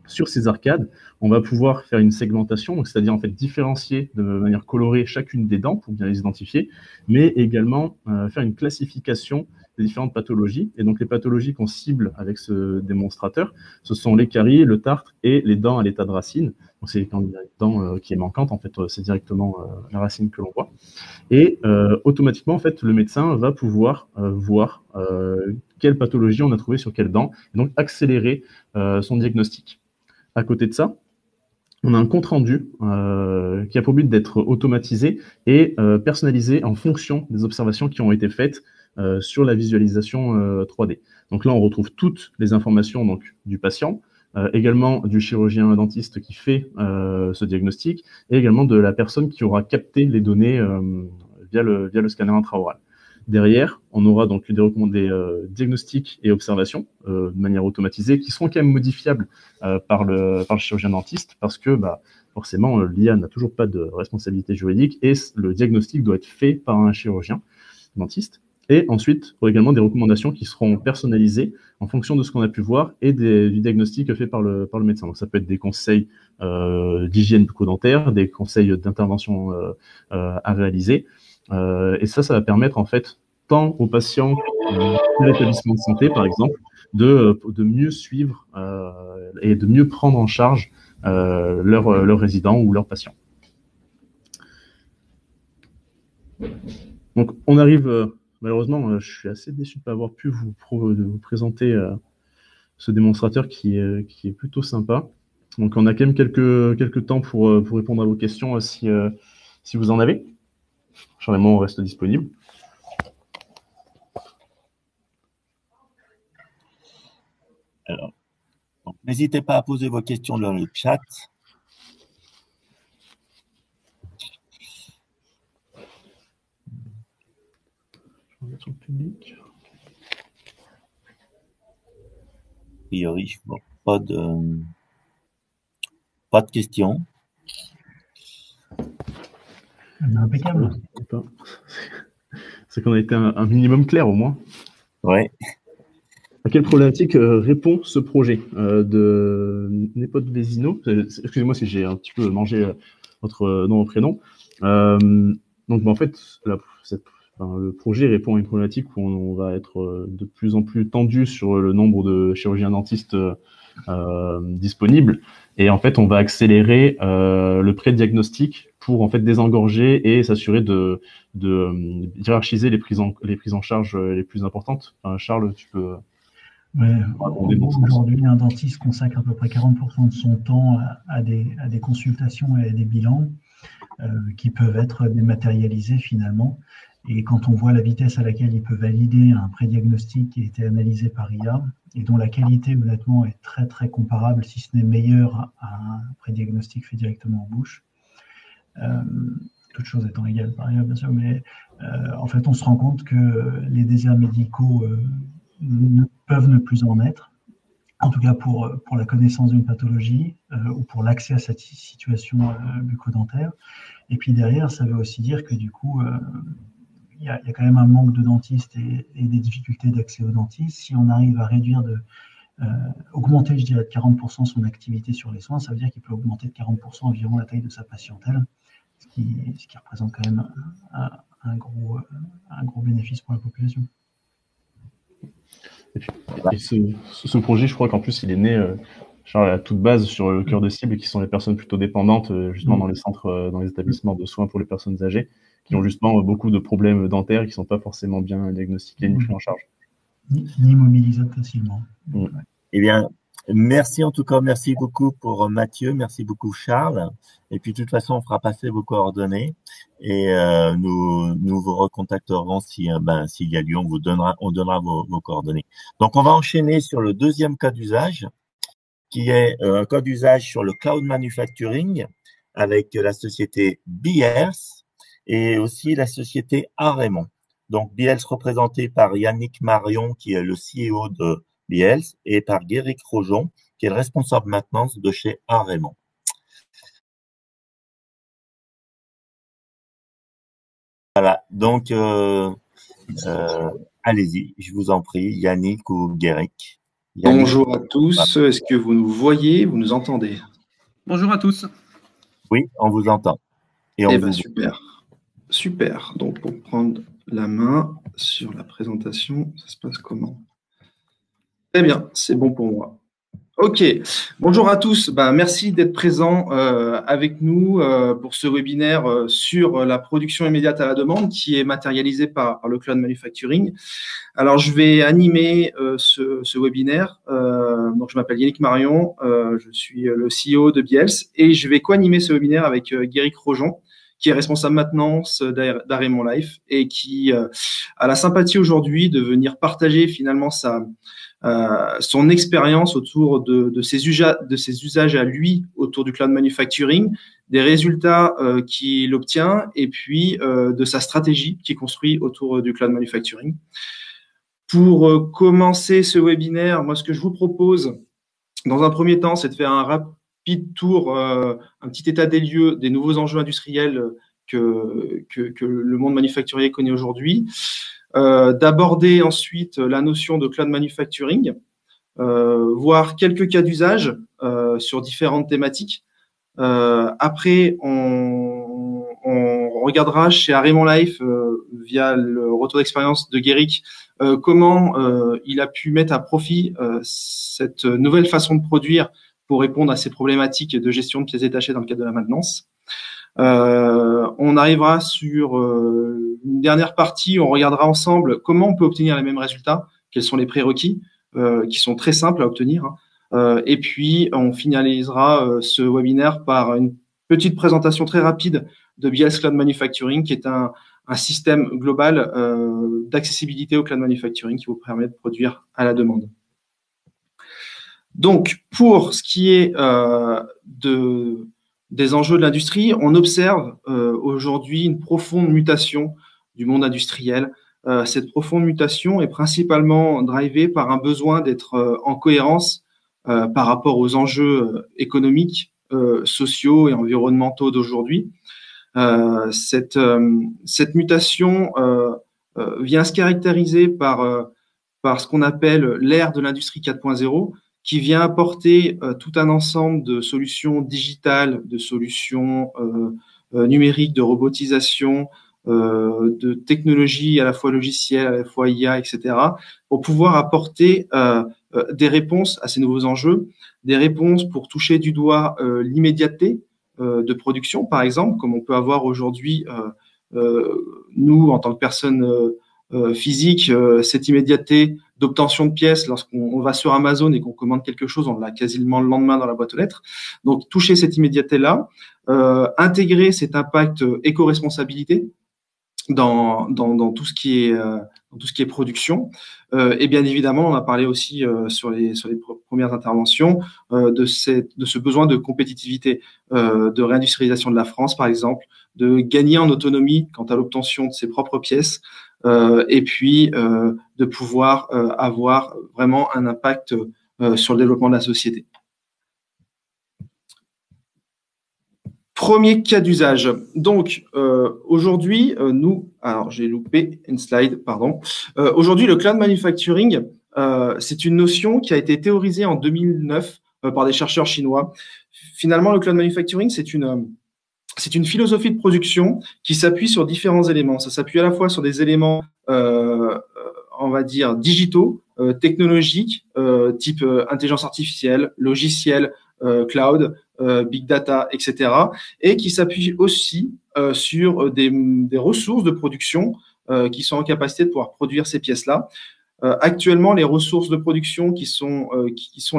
Sur ces arcades, on va pouvoir faire une segmentation, c'est-à-dire en fait différencier de manière colorée chacune des dents pour bien les identifier, mais également faire une classification des différentes pathologies. Et donc les pathologies qu'on cible avec ce démonstrateur, ce sont les caries, le tartre et les dents à l'état de racine. Donc c'est quand il y a une dent qui est manquante, en fait, c'est directement la racine que l'on voit. Et automatiquement, en fait, le médecin va pouvoir voir quelle pathologie on a trouvé sur quelle dent, et donc accélérer son diagnostic. À côté de ça, on a un compte-rendu qui a pour but d'être automatisé et personnalisé en fonction des observations qui ont été faites sur la visualisation 3D. Donc là, on retrouve toutes les informations donc, du patient, également du chirurgien dentiste qui fait ce diagnostic, et également de la personne qui aura capté les données via le scanner intraoral. Derrière, on aura donc des diagnostics et observations de manière automatisée qui seront quand même modifiables par le chirurgien dentiste parce que forcément, l'IA n'a toujours pas de responsabilité juridique et le diagnostic doit être fait par un chirurgien dentiste. Et ensuite, il y aura également des recommandations qui seront personnalisées en fonction de ce qu'on a pu voir et du diagnostic fait par le médecin. Donc, ça peut être des conseils d'hygiène bucco-dentaire, des conseils d'intervention à réaliser. Et ça va permettre en fait tant aux patients de l'établissement de santé, par exemple, de mieux suivre et de mieux prendre en charge leurs résidents ou leurs patients. Donc, on arrive, malheureusement, je suis assez déçu de ne pas avoir pu vous présenter ce démonstrateur qui est plutôt sympa. Donc, on a quand même quelques temps pour répondre à vos questions si vous en avez. Charles-Raymond reste disponible. Alors, n'hésitez pas à poser vos questions dans le chat. Je vais mettre sur le public. A priori, je vois pas de questions. Impeccable. C'est qu'on a été un minimum clair au moins. Ouais. À quelle problématique répond ce projet de Nepot Vesino? Excusez-moi si j'ai un petit peu mangé votre nom et prénom. Donc, en fait, le projet répond à une problématique où on va être de plus en plus tendu sur le nombre de chirurgiens dentistes disponibles. Et en fait, on va accélérer le pré-diagnostic pour en fait désengorger et s'assurer de hiérarchiser les prises en charge les plus importantes. Charles, tu peux. Ouais, aujourd'hui, un dentiste consacre à peu près 40% de son temps à des consultations et à des bilans qui peuvent être dématérialisés finalement. Et quand on voit la vitesse à laquelle il peut valider un prédiagnostic qui a été analysé par IA et dont la qualité, honnêtement, est très très comparable, si ce n'est meilleure, à un prédiagnostic fait directement en bouche, toutes choses étant égales par ailleurs, bien sûr, mais en fait, on se rend compte que les déserts médicaux ne peuvent ne plus en être, en tout cas pour la connaissance d'une pathologie ou pour l'accès à cette situation bucco-dentaire. Et puis derrière, ça veut aussi dire que du coup, il y a quand même un manque de dentistes et des difficultés d'accès aux dentistes. Si on arrive à réduire augmenter, je dirais, de 40% son activité sur les soins, ça veut dire qu'il peut augmenter de 40% environ la taille de sa patientèle, ce qui représente quand même un gros bénéfice pour la population. Et ce projet, je crois qu'en plus, il est né à toute base sur le cœur de cible, qui sont les personnes plutôt dépendantes, justement dans les centres, dans les établissements de soins pour les personnes âgées, qui ont justement beaucoup de problèmes dentaires et qui ne sont pas forcément bien diagnostiqués ni pris en charge. Ni mobilisables facilement. Eh bien, merci en tout cas, merci beaucoup pour Mathieu, merci beaucoup Charles. Et puis de toute façon, on fera passer vos coordonnées et nous vous recontacterons s'il y a lieu, on donnera vos coordonnées. Donc on va enchaîner sur le deuxième cas d'usage, qui est un cas d'usage sur le cloud manufacturing avec la société BLS et aussi la société Arémon. Donc BLS représenté par Yannick Marion, qui est le CEO de BLS, et par Guéric Rojon, qui est le responsable maintenance de chez Arémon. Voilà, donc allez-y, je vous en prie, Yannick ou Guéric. Bonjour à tous, est-ce que vous nous voyez, vous nous entendez? Bonjour à tous. Oui, on vous entend. Eh bien, super. Donc, pour prendre la main sur la présentation, ça se passe comment? Très bien, c'est bon pour moi. Ok, bonjour à tous. Merci d'être présents avec nous pour ce webinaire sur la production immédiate à la demande qui est matérialisé par le cloud manufacturing. Alors, je vais animer ce webinaire. Donc, je m'appelle Yannick Marion, je suis le CEO de BLS et je vais co-animer ce webinaire avec Guéric Rojon, qui est responsable maintenance d'Arémon Life et qui a la sympathie aujourd'hui de venir partager finalement son expérience autour de ses usages à lui autour du cloud manufacturing, des résultats qu'il obtient et puis de sa stratégie qu'il construit autour du cloud manufacturing. Pour commencer ce webinaire, moi, ce que je vous propose, dans un premier temps, c'est de faire un rapide tour, un petit état des lieux des nouveaux enjeux industriels que le monde manufacturier connaît aujourd'hui, d'aborder ensuite la notion de cloud manufacturing, voir quelques cas d'usage sur différentes thématiques. Après, on regardera chez Arémon Life, via le retour d'expérience de Guéric, comment il a pu mettre à profit cette nouvelle façon de produire pour répondre à ces problématiques de gestion de pièces détachées dans le cadre de la maintenance. On arrivera sur une dernière partie, on regardera ensemble comment on peut obtenir les mêmes résultats, quels sont les prérequis, qui sont très simples à obtenir. Et puis, on finalisera ce webinaire par une petite présentation très rapide de BLS Cloud Manufacturing, qui est un système global d'accessibilité au cloud manufacturing qui vous permet de produire à la demande. Donc, pour ce qui est des enjeux de l'industrie, on observe aujourd'hui une profonde mutation du monde industriel. Cette profonde mutation est principalement drivée par un besoin d'être en cohérence par rapport aux enjeux économiques, sociaux et environnementaux d'aujourd'hui. Cette mutation vient se caractériser par ce qu'on appelle l'ère de l'industrie 4.0, qui vient apporter tout un ensemble de solutions digitales, de solutions numériques, de robotisation, de technologies à la fois logicielles, à la fois IA, etc., pour pouvoir apporter des réponses à ces nouveaux enjeux, des réponses pour toucher du doigt l'immédiateté de production, par exemple, comme on peut avoir aujourd'hui, nous, en tant que personnes physiques, cette immédiateté d'obtention de pièces lorsqu'on va sur Amazon et qu'on commande quelque chose, on l'a quasiment le lendemain dans la boîte aux lettres. Donc, toucher cette immédiateté-là, intégrer cet impact éco-responsabilité dans tout ce qui est dans tout ce qui est production. Et bien évidemment, on a parlé aussi sur les premières interventions de ce besoin de compétitivité, de réindustrialisation de la France, par exemple, de gagner en autonomie quant à l'obtention de ses propres pièces, et puis de pouvoir avoir vraiment un impact sur le développement de la société. Premier cas d'usage. Donc, aujourd'hui, alors j'ai loupé une slide, pardon. Aujourd'hui, le cloud manufacturing, c'est une notion qui a été théorisée en 2009 par des chercheurs chinois. Finalement, le cloud manufacturing, c'est une philosophie de production qui s'appuie sur différents éléments. Ça s'appuie à la fois sur des éléments, on va dire, digitaux, technologiques, type intelligence artificielle, logiciel, cloud, big data, etc. Et qui s'appuie aussi sur des ressources de production qui sont en capacité de pouvoir produire ces pièces-là. Actuellement, les ressources de production qui sont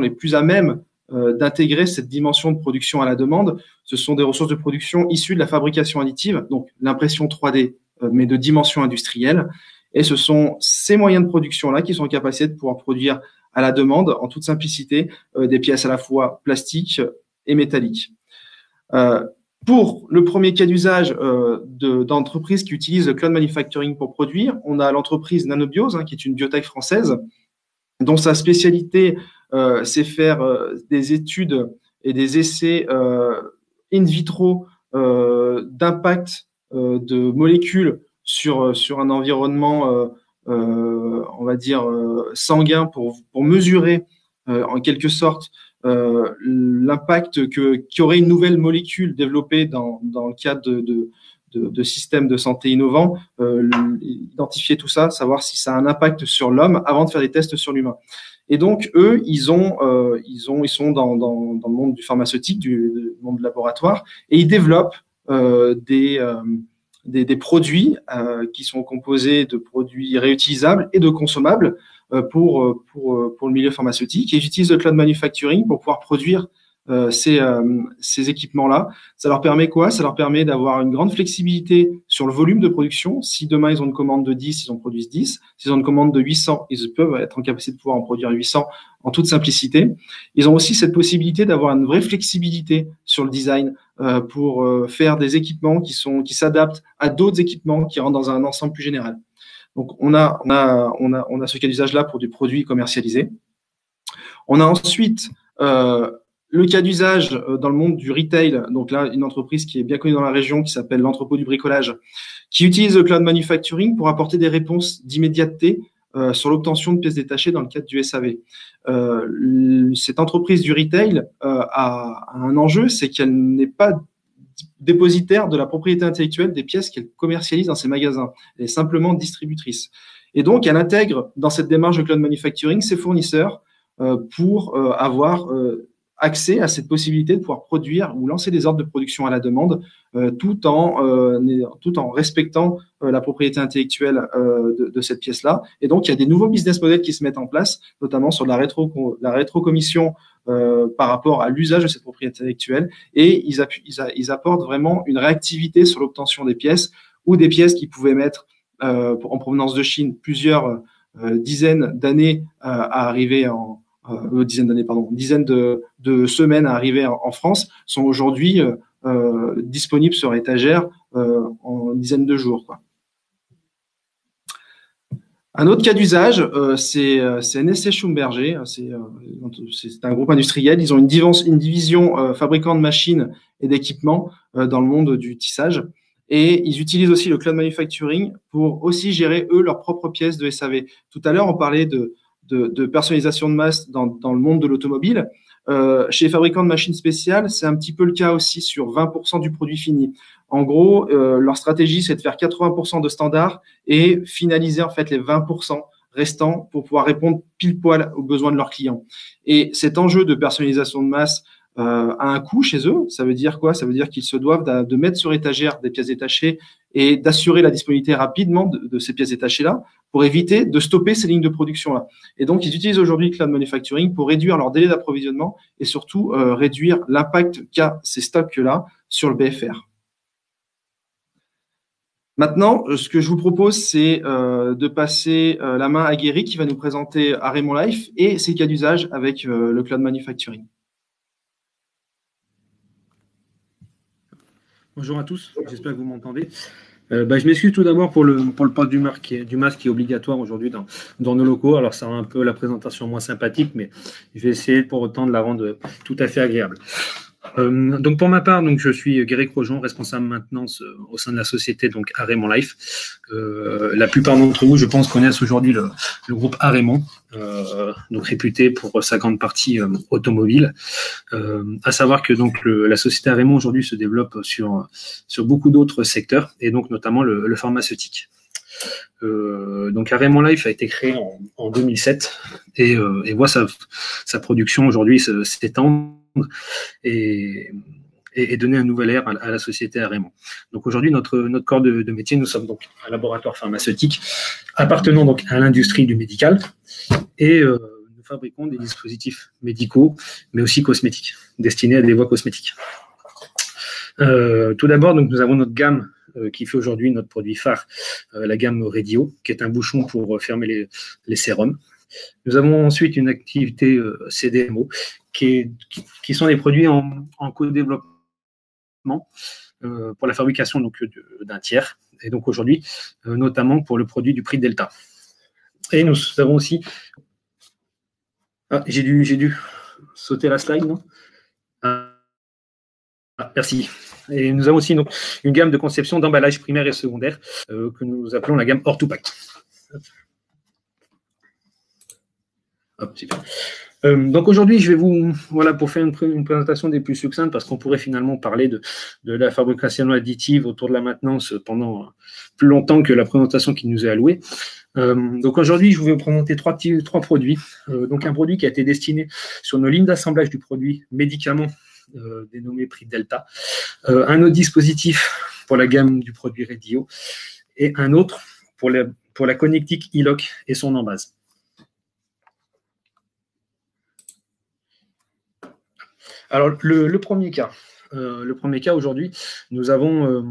les plus à même d'intégrer cette dimension de production à la demande, ce sont des ressources de production issues de la fabrication additive, donc l'impression 3D, mais de dimension industrielle. Et ce sont ces moyens de production-là qui sont en capacité de pouvoir produire à la demande, en toute simplicité, des pièces à la fois plastiques et métalliques. Pour le premier cas d'usage d'entreprises qui utilisent le cloud manufacturing pour produire, on a l'entreprise Nanobiose, qui est une biotech française, dont sa spécialité, c'est faire des études et des essais in vitro d'impact de molécules sur un environnement, on va dire, sanguin pour mesurer en quelque sorte l'impact qu'aurait une nouvelle molécule développée dans le cadre de systèmes de santé innovants, identifier tout ça, savoir si ça a un impact sur l'homme avant de faire des tests sur l'humain. Et donc, eux, ils sont dans le monde du pharmaceutique, du monde du laboratoire, et ils développent des produits qui sont composés de produits réutilisables et de consommables pour le milieu pharmaceutique. Et ils utilisent le cloud manufacturing pour pouvoir produire ces équipements-là. Ça leur permet quoi? Ça leur permet d'avoir une grande flexibilité sur le volume de production. Si demain, ils ont une commande de 10, ils en produisent 10. S'ils ont une commande de 800, ils peuvent être en capacité de pouvoir en produire 800 en toute simplicité. Ils ont aussi cette possibilité d'avoir une vraie flexibilité sur le design pour faire des équipements qui s'adaptent à d'autres équipements qui rentrent dans un ensemble plus général. Donc, on a ce cas d'usage-là pour du produit commercialisé. On a ensuite le cas d'usage dans le monde du retail, donc là, une entreprise qui est bien connue dans la région, qui s'appelle l'entrepôt du bricolage, qui utilise le cloud manufacturing pour apporter des réponses d'immédiateté sur l'obtention de pièces détachées dans le cadre du SAV. Cette entreprise du retail a un enjeu, c'est qu'elle n'est pas dépositaire de la propriété intellectuelle des pièces qu'elle commercialise dans ses magasins. Elle est simplement distributrice. Et donc, elle intègre dans cette démarche de cloud manufacturing ses fournisseurs pour avoir accès à cette possibilité de pouvoir produire ou lancer des ordres de production à la demande tout en respectant la propriété intellectuelle de cette pièce-là. Et donc, il y a des nouveaux business models qui se mettent en place, notamment sur la rétrocommission par rapport à l'usage de cette propriété intellectuelle. Et ils apportent vraiment une réactivité sur l'obtention des pièces ou des pièces qui pouvaient mettre en provenance de Chine plusieurs dizaines d'années à arriver dizaines de semaines à arriver en France, sont aujourd'hui disponibles sur étagère en une dizaine de jours, quoi. Un autre cas d'usage, c'est Nestlé Schlumberger. C'est un groupe industriel. Ils ont une division fabricant de machines et d'équipements dans le monde du tissage. Et ils utilisent aussi le cloud manufacturing pour aussi gérer, eux, leurs propres pièces de SAV. Tout à l'heure, on parlait de personnalisation de masse dans le monde de l'automobile. Chez les fabricants de machines spéciales, c'est un petit peu le cas aussi sur 20% du produit fini. En gros, leur stratégie, c'est de faire 80% de standards et finaliser en fait les 20% restants pour pouvoir répondre pile poil aux besoins de leurs clients. Et cet enjeu de personnalisation de masse a un coût chez eux. Ça veut dire quoi? Ça veut dire qu'ils se doivent de mettre sur étagère des pièces détachées et d'assurer la disponibilité rapidement de ces pièces détachées-là pour éviter de stopper ces lignes de production-là. Et donc, ils utilisent aujourd'hui le cloud manufacturing pour réduire leur délai d'approvisionnement et surtout réduire l'impact qu'a ces stocks-là sur le BFR. Maintenant, ce que je vous propose, c'est de passer la main à Guéry qui va nous présenter Raymond Life et ses cas d'usage avec le cloud manufacturing. Bonjour à tous, j'espère que vous m'entendez. Je m'excuse tout d'abord pour le port du masque qui est obligatoire aujourd'hui dans nos locaux. Alors, ça rend un peu la présentation moins sympathique, mais je vais essayer pour autant de la rendre tout à fait agréable. Donc pour ma part, donc je suis Guéry Crojon, responsable maintenance au sein de la société donc Raymond Life. La plupart d'entre vous, je pense, connaissent aujourd'hui le groupe Raymond, donc réputé pour sa grande partie automobile. À savoir que donc la société Raymond aujourd'hui se développe sur beaucoup d'autres secteurs et donc notamment le pharmaceutique. Donc Raymond Life a été créé en 2007 et voit sa production aujourd'hui s'étendre et donner un nouvel air à la société Raymond. Donc aujourd'hui, notre corps de métier, nous sommes donc un laboratoire pharmaceutique appartenant donc à l'industrie du médical et nous fabriquons des dispositifs médicaux, mais aussi cosmétiques, destinés à des voies cosmétiques. Tout d'abord, donc nous avons notre gamme qui fait aujourd'hui notre produit phare, la gamme Redio, qui est un bouchon pour fermer les sérums. Nous avons ensuite une activité CDMO, qui sont des produits en co-développement pour la fabrication donc d'un tiers, et donc aujourd'hui, notamment pour le produit du prix Delta. Et nous avons aussi... Ah, j'ai dû sauter la slide, non ? Merci. Et nous avons aussi donc, une gamme de conception d'emballage primaire et secondaire que nous appelons la gamme Orthopack. Hop, super. Donc aujourd'hui, je vais pour faire une présentation des plus succinctes, parce qu'on pourrait finalement parler de la fabrication additive autour de la maintenance pendant plus longtemps que la présentation qui nous est allouée. Donc aujourd'hui, je vais vous présenter trois produits. Donc un produit qui a été destiné sur nos lignes d'assemblage du produit médicament dénommé prix Delta, un autre dispositif pour la gamme du produit Redio et un autre pour la connectique e-lock et son embase. Alors, le premier cas aujourd'hui, nous avons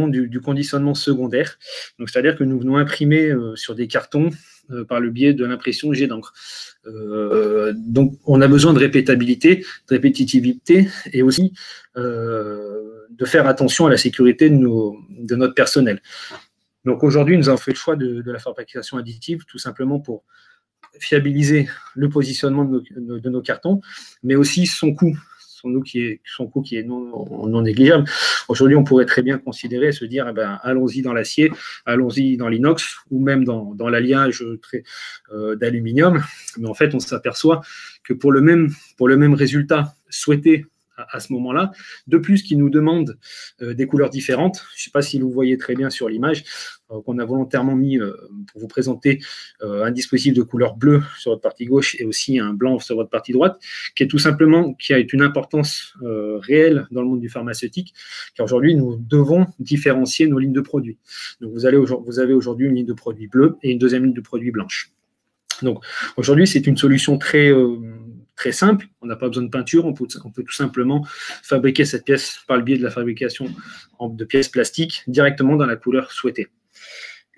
du conditionnement secondaire. Donc, c'est-à-dire que nous venons imprimer sur des cartons par le biais de l'impression jet d'encre. Donc, on a besoin de répétabilité, de répétitivité et aussi de faire attention à la sécurité de notre personnel. Donc, aujourd'hui, nous avons fait le choix de la fabrication additive tout simplement pour fiabiliser le positionnement de nos cartons, mais aussi son coût qui est non négligeable. Aujourd'hui, on pourrait très bien considérer, se dire, allons-y dans l'acier, allons-y dans l'inox, ou même dans l'alliage d'aluminium. Mais en fait, on s'aperçoit que pour le même résultat souhaité à ce moment-là, de plus qui nous demande des couleurs différentes. Je ne sais pas si vous voyez très bien sur l'image, qu'on a volontairement mis pour vous présenter un dispositif de couleur bleue sur votre partie gauche et aussi un blanc sur votre partie droite, qui a une importance réelle dans le monde du pharmaceutique, car aujourd'hui, nous devons différencier nos lignes de produits. Donc, vous avez aujourd'hui une ligne de produits bleue et une deuxième ligne de produits blanche. Donc, aujourd'hui, c'est une solution très simple, on n'a pas besoin de peinture, on peut tout simplement fabriquer cette pièce par le biais de la fabrication de pièces plastiques directement dans la couleur souhaitée.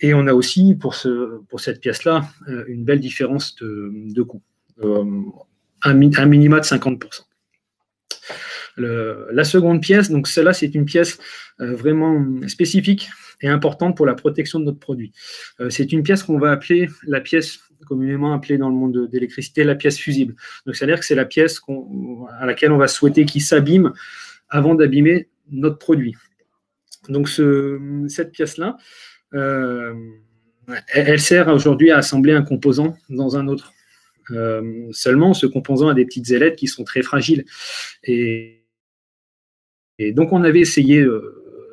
Et on a aussi pour cette pièce-là une belle différence de coût, un minima de 50%. La seconde pièce, donc celle-là, c'est une pièce vraiment spécifique et importante pour la protection de notre produit. C'est une pièce qu'on va appeler la pièce communément appelée dans le monde d'électricité la pièce fusible. Donc, c'est-à-dire que c'est la pièce à laquelle on va souhaiter qu'il s'abîme avant d'abîmer notre produit. Donc, cette pièce-là, elle sert aujourd'hui à assembler un composant dans un autre. Seulement, ce composant a des petites ailettes qui sont très fragiles. Et donc, on avait essayé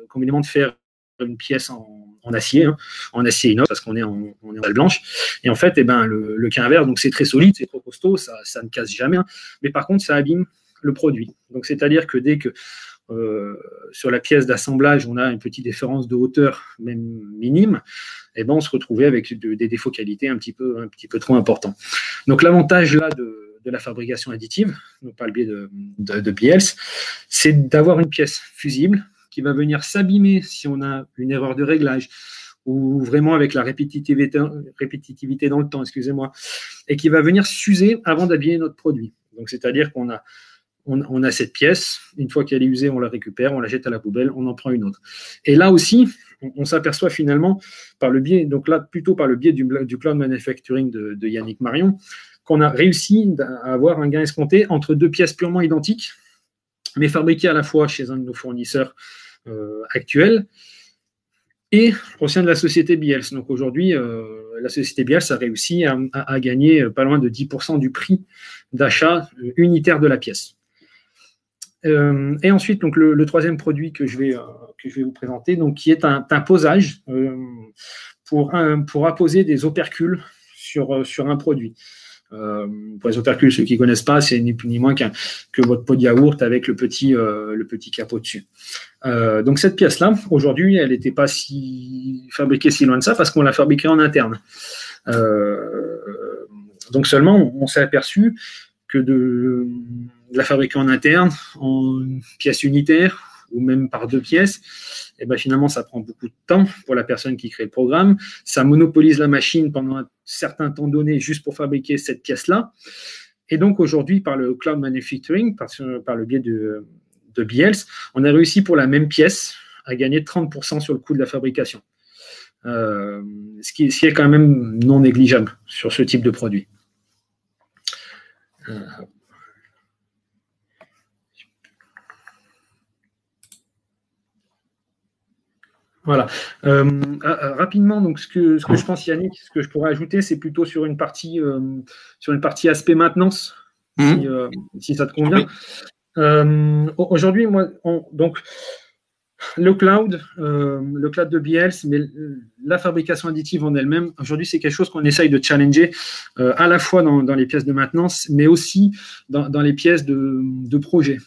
communément de faire une pièce en acier, en acier inox, parce qu'on est en dalle blanche. Et en fait, le cas inverse, donc c'est très solide, c'est trop costaud, ça ne casse jamais, mais par contre, ça abîme le produit. Donc, c'est-à-dire que dès que sur la pièce d'assemblage, on a une petite différence de hauteur, même minime, on se retrouvait avec des défauts qualité un petit peu trop importants. Donc, l'avantage là de la fabrication additive, donc par le biais de BIELS, c'est d'avoir une pièce fusible qui va venir s'abîmer si on a une erreur de réglage ou vraiment avec la répétitivité dans le temps, excusez-moi, et qui va venir s'user avant d'habiller notre produit. Donc, c'est-à-dire qu'on a cette pièce, une fois qu'elle est usée, on la récupère, on la jette à la poubelle, on en prend une autre. Et là aussi, on s'aperçoit finalement, donc là, plutôt par le biais du cloud manufacturing de Yannick Marion, qu'on a réussi à avoir un gain escompté entre deux pièces purement identiques, mais fabriquées à la fois chez un de nos fournisseurs actuels et au sein de la société Biels. Donc aujourd'hui, la société Biels a réussi à gagner pas loin de 10% du prix d'achat unitaire de la pièce. Et ensuite, donc le troisième produit que je vais vous présenter, donc qui est un posage pour apposer des opercules sur un produit. Pour les opercules, ceux qui ne connaissent pas, c'est ni plus ni moins que votre pot de yaourt avec le petit capot dessus. Donc cette pièce-là, aujourd'hui, elle n'était pas fabriquée si loin de ça parce qu'on l'a fabriquée en interne. Donc seulement, on s'est aperçu que de la fabriquer en interne, en pièces unitaires ou même par deux pièces, et ben finalement, ça prend beaucoup de temps pour la personne qui crée le programme. Ça monopolise la machine pendant un certain temps donné juste pour fabriquer cette pièce-là. Et donc, aujourd'hui, par le cloud manufacturing, par le biais de Biels, on a réussi pour la même pièce à gagner 30% sur le coût de la fabrication. Ce qui est quand même non négligeable sur ce type de produit. Voilà. Rapidement, donc ce que je pense, Yannick, ce que je pourrais ajouter, c'est plutôt sur une partie aspect maintenance, si ça te convient. Aujourd'hui, moi, donc le cloud de Biels, mais la fabrication additive en elle-même, aujourd'hui, c'est quelque chose qu'on essaye de challenger à la fois dans les pièces de maintenance, mais aussi dans les pièces de projet.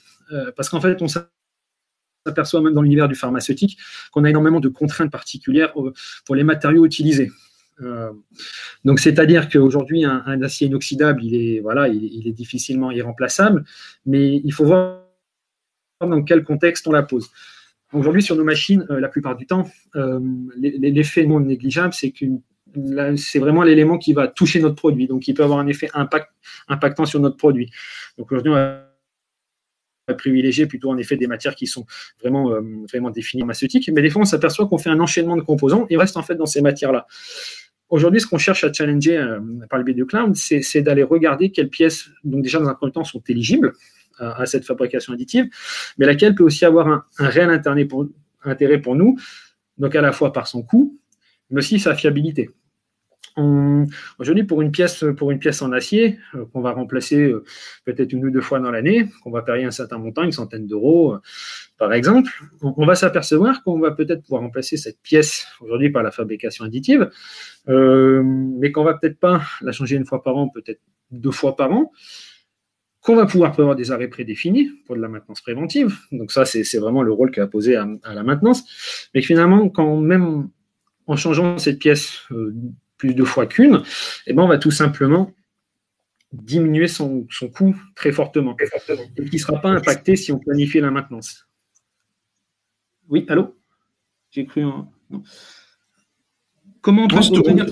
Parce qu'en fait, on s'aperçoit même dans l'univers du pharmaceutique qu'on a énormément de contraintes particulières pour les matériaux utilisés. Donc, c'est-à-dire qu'aujourd'hui, un acier inoxydable, il est difficilement irremplaçable, mais il faut voir dans quel contexte on la pose. Aujourd'hui, sur nos machines, la plupart du temps, l'effet non négligeable, c'est que c'est vraiment l'élément qui va toucher notre produit, donc il peut avoir un effet impactant sur notre produit. Donc aujourd'hui, on va privilégier plutôt en effet des matières qui sont vraiment définies pharmaceutiques, mais des fois on s'aperçoit qu'on fait un enchaînement de composants et on reste en fait dans ces matières-là. Aujourd'hui, ce qu'on cherche à challenger par le biais du cloud, c'est d'aller regarder quelles pièces, donc déjà dans un premier temps, sont éligibles à cette fabrication additive, mais laquelle peut aussi avoir un réel intérêt pour nous, donc à la fois par son coût, mais aussi sa fiabilité. Aujourd'hui, pour une pièce en acier qu'on va remplacer peut-être une ou deux fois dans l'année, qu'on va payer un certain montant, une centaine d'euros par exemple, on va s'apercevoir qu'on va peut-être pouvoir remplacer cette pièce aujourd'hui par la fabrication additive, mais qu'on va peut-être pas la changer une fois par an, peut-être deux fois par an, qu'on va pouvoir prévoir des arrêts prédéfinis pour de la maintenance préventive. Donc ça, c'est vraiment le rôle qu'a posé à la maintenance, mais finalement, quand même en changeant cette pièce plus de fois qu'une, eh ben on va tout simplement diminuer son coût très fortement et qui ne sera pas impacté si on planifie la maintenance. Oui, allô? J'ai cru en... Non. Comment on peut obtenir...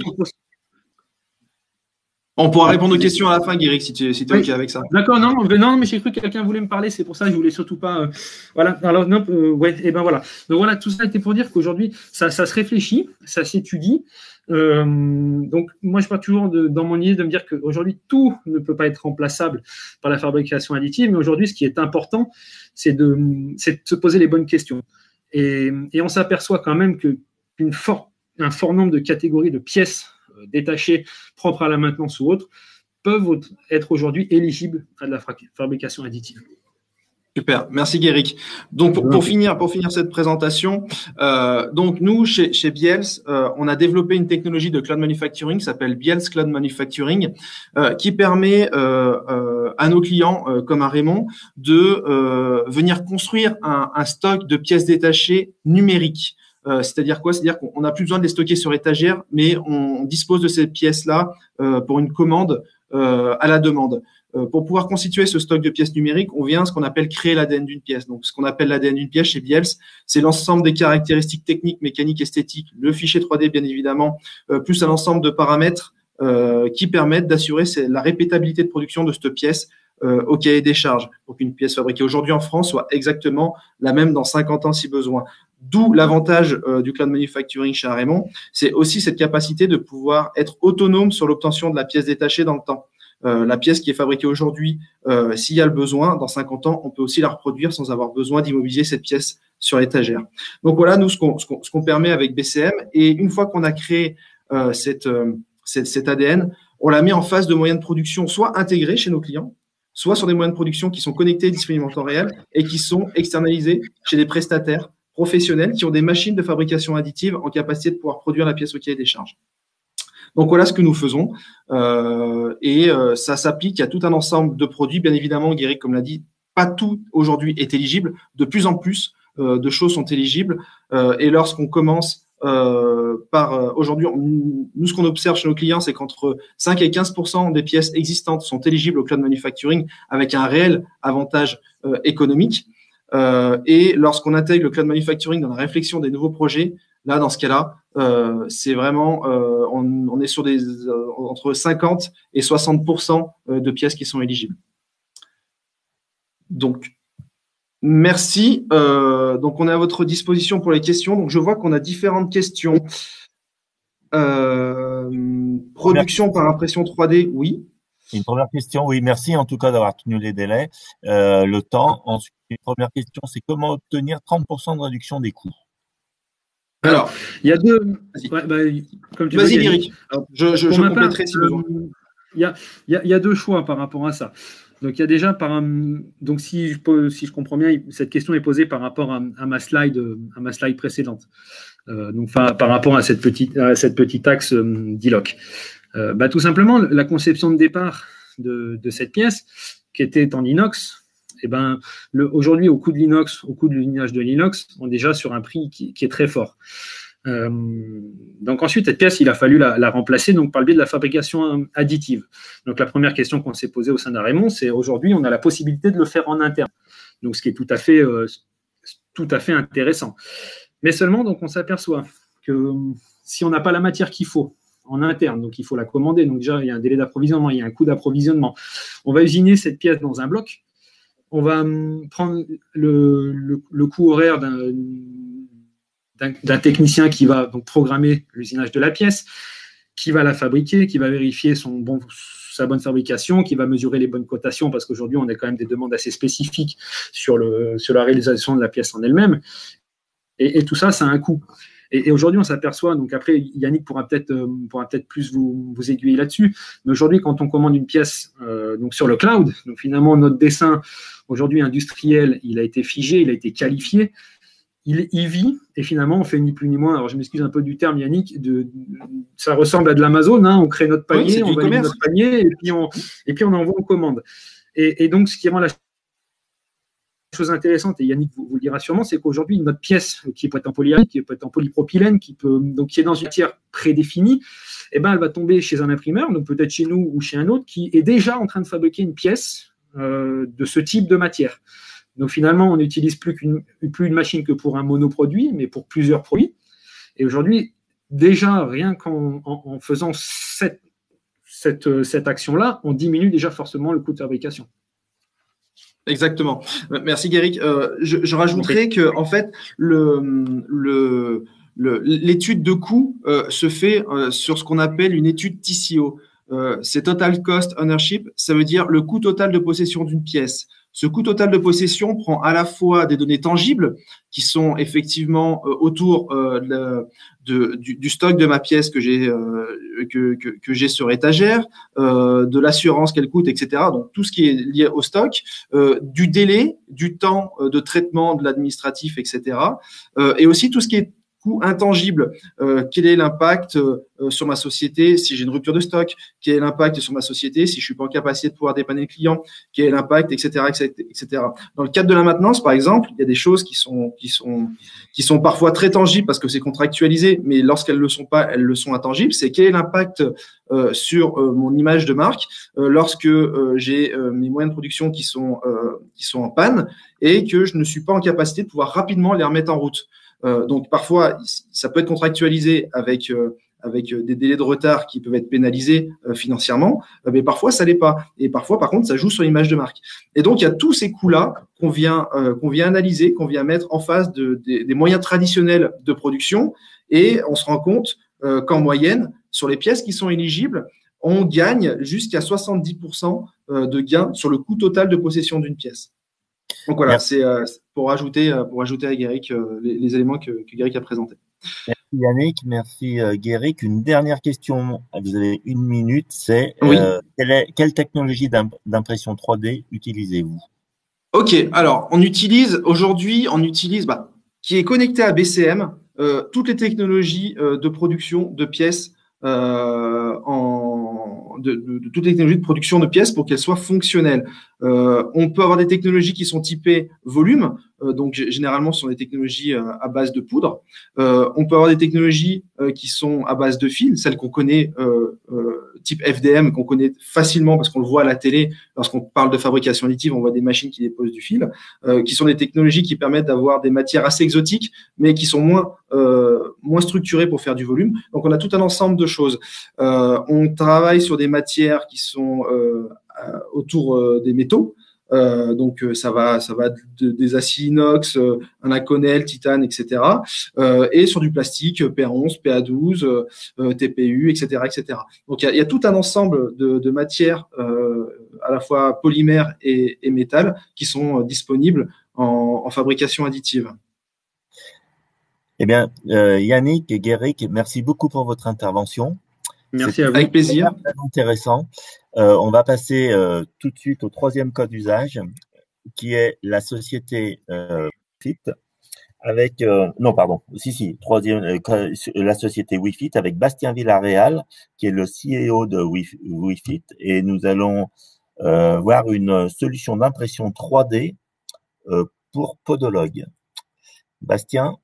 On pourra répondre aux questions à la fin, Guéric, si tu es OK avec ça. D'accord, non, mais j'ai cru que quelqu'un voulait me parler, c'est pour ça que je voulais surtout pas. Voilà, alors, non, et ben voilà. Donc voilà, tout ça était pour dire qu'aujourd'hui, ça se réfléchit, ça s'étudie. Donc, moi, je pars toujours dans mon idée de me dire qu'aujourd'hui, tout ne peut pas être remplaçable par la fabrication additive, mais aujourd'hui, ce qui est important, c'est de se poser les bonnes questions. Et on s'aperçoit quand même qu'un fort nombre de catégories de pièces détachées, propres à la maintenance ou autres, peuvent être aujourd'hui éligibles à de la fabrication additive. Super, merci Guéric. Donc pour finir cette présentation, donc nous chez Biels, on a développé une technologie de cloud manufacturing qui s'appelle Biels Cloud Manufacturing, qui permet à nos clients comme à Raymond de venir construire un stock de pièces détachées numériques. C'est-à-dire quoi? C'est-à-dire qu'on n'a plus besoin de les stocker sur étagère, mais on dispose de ces pièces-là pour une commande à la demande. pour pouvoir constituer ce stock de pièces numériques, on vient ce qu'on appelle créer l'ADN d'une pièce. Donc, ce qu'on appelle l'ADN d'une pièce chez Biels, c'est l'ensemble des caractéristiques techniques, mécaniques, esthétiques, le fichier 3D bien évidemment, plus un ensemble de paramètres qui permettent d'assurer la répétabilité de production de cette pièce au cahier des charges, pour qu'une pièce fabriquée aujourd'hui en France soit exactement la même dans 50 ans si besoin. D'où l'avantage du cloud manufacturing chez Araymond, c'est aussi cette capacité de pouvoir être autonome sur l'obtention de la pièce détachée dans le temps. La pièce qui est fabriquée aujourd'hui, s'il y a le besoin, dans 50 ans, on peut aussi la reproduire sans avoir besoin d'immobiliser cette pièce sur l'étagère. Donc voilà, nous, ce qu'on permet avec BCM. Et une fois qu'on a créé cet ADN, on la met en phase de moyens de production, soit intégrés chez nos clients, soit sur des moyens de production qui sont connectés et disponibles en temps réel et qui sont externalisés chez des prestataires professionnels qui ont des machines de fabrication additive en capacité de pouvoir produire la pièce au cahier des charges. Donc voilà ce que nous faisons ça s'applique à tout un ensemble de produits. Bien évidemment, Guéric, comme l'a dit, pas tout aujourd'hui est éligible. De plus en plus de choses sont éligibles et lorsqu'on commence aujourd'hui, nous ce qu'on observe chez nos clients, c'est qu'entre 5 et 15% des pièces existantes sont éligibles au cloud manufacturing avec un réel avantage économique. Et lorsqu'on intègre le cloud manufacturing dans la réflexion des nouveaux projets, là, dans ce cas-là, c'est vraiment, on est sur entre 50 et 60% de pièces qui sont éligibles. Donc, merci. Donc, on est à votre disposition pour les questions. Donc, je vois qu'on a différentes questions. Production par impression 3D, oui. Une première question, oui, merci en tout cas d'avoir tenu les délais, le temps. Ensuite, une première question, c'est comment obtenir 30% de réduction des coûts? Alors, il y a deux. Comme tu vas-y, Guéric. Je compléterai si besoin. Il y a deux choix par rapport à ça. Donc, il y a déjà donc si je comprends bien, cette question est posée par rapport à ma slide précédente. Donc, par rapport à cette petite axe d'ILOC. Tout simplement, la conception de départ de cette pièce, qui était en inox, aujourd'hui, au coût de l'inox, au coût de l'usinage de l'inox, on est déjà sur un prix qui est très fort. Donc ensuite, cette pièce, il a fallu la remplacer donc par le biais de la fabrication additive. Donc la première question qu'on s'est posée au sein d'Araymond, c'est aujourd'hui, on a la possibilité de le faire en interne. Donc ce qui est tout à fait intéressant. Mais seulement, donc on s'aperçoit que si on n'a pas la matière qu'il faut en interne, donc il faut la commander. Donc déjà, il y a un délai d'approvisionnement, il y a un coût d'approvisionnement. On va usiner cette pièce dans un bloc. On va prendre le coût horaire d'un technicien qui va donc programmer l'usinage de la pièce, qui va la fabriquer, qui va vérifier sa bonne fabrication, qui va mesurer les bonnes cotations, parce qu'aujourd'hui, on a quand même des demandes assez spécifiques sur la réalisation de la pièce en elle-même. Et tout ça, ça a un coût. Et aujourd'hui, on s'aperçoit, donc après, Yannick pourra peut-être plus vous aiguiller là-dessus, mais aujourd'hui, quand on commande une pièce donc sur le cloud, donc finalement, notre dessin, aujourd'hui industriel, il a été figé, il a été qualifié, il vit, et finalement, on fait ni plus ni moins, alors je m'excuse un peu du terme, Yannick, ça ressemble à de l'Amazon, hein, on crée notre panier, on valide notre panier, et puis on envoie en commande. Et donc, ce qui rend la chose intéressante, et Yannick vous le dira sûrement, c'est qu'aujourd'hui, notre pièce qui peut être en polyamide, qui peut être en polypropylène, qui est dans une matière prédéfinie, elle va tomber chez un imprimeur, donc peut-être chez nous ou chez un autre, qui est déjà en train de fabriquer une pièce de ce type de matière. Donc finalement, on n'utilise plus une machine que pour un monoproduit, mais pour plusieurs produits. Et aujourd'hui, déjà, rien qu'en faisant cette action-là, on diminue déjà forcément le coût de fabrication. Exactement. Merci, Guéric. Je rajouterais que, en fait, l'étude de coût se fait sur ce qu'on appelle une étude TCO. C'est Total Cost Ownership. Ça veut dire le coût total de possession d'une pièce. Ce coût total de possession prend à la fois des données tangibles qui sont effectivement autour du stock de ma pièce que j'ai sur étagère, de l'assurance qu'elle coûte, etc. Donc tout ce qui est lié au stock, du délai, du temps de traitement de l'administratif, etc. Et aussi tout ce qui est coût intangible. Quel est l'impact sur ma société si j'ai une rupture de stock? Quel est l'impact sur ma société si je suis pas en capacité de pouvoir dépanner le client? Quel est l'impact, etc., etc. Dans le cadre de la maintenance, par exemple, il y a des choses qui sont parfois très tangibles parce que c'est contractualisé, mais lorsqu'elles le sont pas, elles le sont intangibles. C'est quel est l'impact sur mon image de marque lorsque j'ai mes moyens de production qui sont en panne et que je ne suis pas en capacité de pouvoir rapidement les remettre en route. Donc parfois, ça peut être contractualisé avec des délais de retard qui peuvent être pénalisés financièrement, mais parfois ça l'est pas. Et parfois, par contre, ça joue sur l'image de marque. Et donc il y a tous ces coûts-là qu'on vient analyser, qu'on vient mettre en face des moyens traditionnels de production, et on se rend compte qu'en moyenne, sur les pièces qui sont éligibles, on gagne jusqu'à 70% de gain sur le coût total de possession d'une pièce. Donc voilà, Merci. c'est pour ajouter à Guéric les éléments que Guéric a présentés. Merci Yannick, merci Guéric. Une dernière question, vous avez 1 minute, c'est Oui. Quelle technologie d'impression 3D utilisez-vous? Ok, alors on utilise qui est connecté à BCM, toutes les technologies de production de pièces de toutes les technologies de production de pièces pour qu'elles soient fonctionnelles. On peut avoir des technologies qui sont typées volume, donc généralement ce sont des technologies à base de poudre. On peut avoir des technologies qui sont à base de fil, celles qu'on connaît type FDM, qu'on connaît facilement parce qu'on le voit à la télé. Lorsqu'on parle de fabrication additive, on voit des machines qui déposent du fil, qui sont des technologies qui permettent d'avoir des matières assez exotiques, mais qui sont moins structurées pour faire du volume. Donc on a tout un ensemble de choses. On travaille sur des matières qui sont autour des métaux. Donc ça va des aciers inox, un Inconel, titane, etc. Et sur du plastique, PA11, PA12, TPU, etc., etc. Donc il y a tout un ensemble de matières à la fois polymères et métal qui sont disponibles en fabrication additive. Eh bien, Yannick et Guéric, merci beaucoup pour votre intervention. Merci à vous. Avec plaisir. Très intéressant. On va passer tout de suite au 3e cas d'usage, qui est la société WeFit avec la société WeFit avec Bastien Villarreal, qui est le CEO de WeFit, et nous allons voir une solution d'impression 3D pour podologue. Bastien.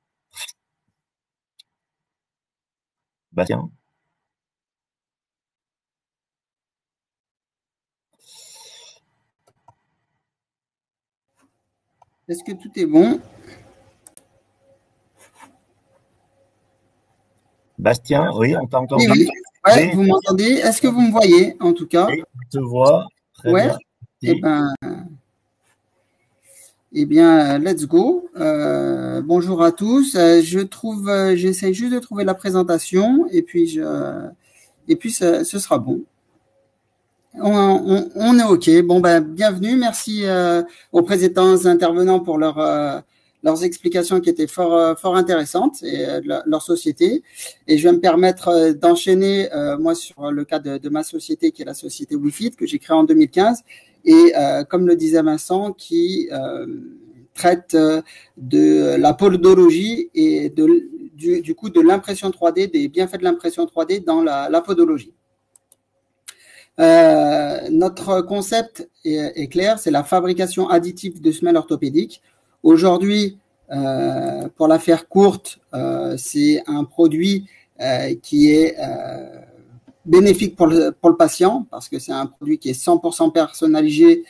Est-ce que tout est bon? Bastien, oui, on t'entend. Oui, oui. Ouais, vous m'entendez? Est-ce que vous me voyez, en tout cas? Oui, on te voit. Très bien. Eh bien, let's go. Bonjour à tous. J'essaie juste de trouver la présentation et puis ce sera bon. On est OK. Bon, bienvenue. Merci aux précédents intervenants pour leurs explications qui étaient fort intéressantes et leur société. Et je vais me permettre d'enchaîner, moi, sur le cas de ma société, qui est la société WeFit, que j'ai créée en 2015. Et comme le disait Vincent, qui traite de la podologie et du coup de l'impression 3D, des bienfaits de l'impression 3D dans la podologie. Notre concept est clair, c'est la fabrication additive de semelles orthopédiques. Aujourd'hui, pour la faire courte, c'est un produit qui est bénéfique pour le patient, parce que c'est un produit qui est 100% personnalisé,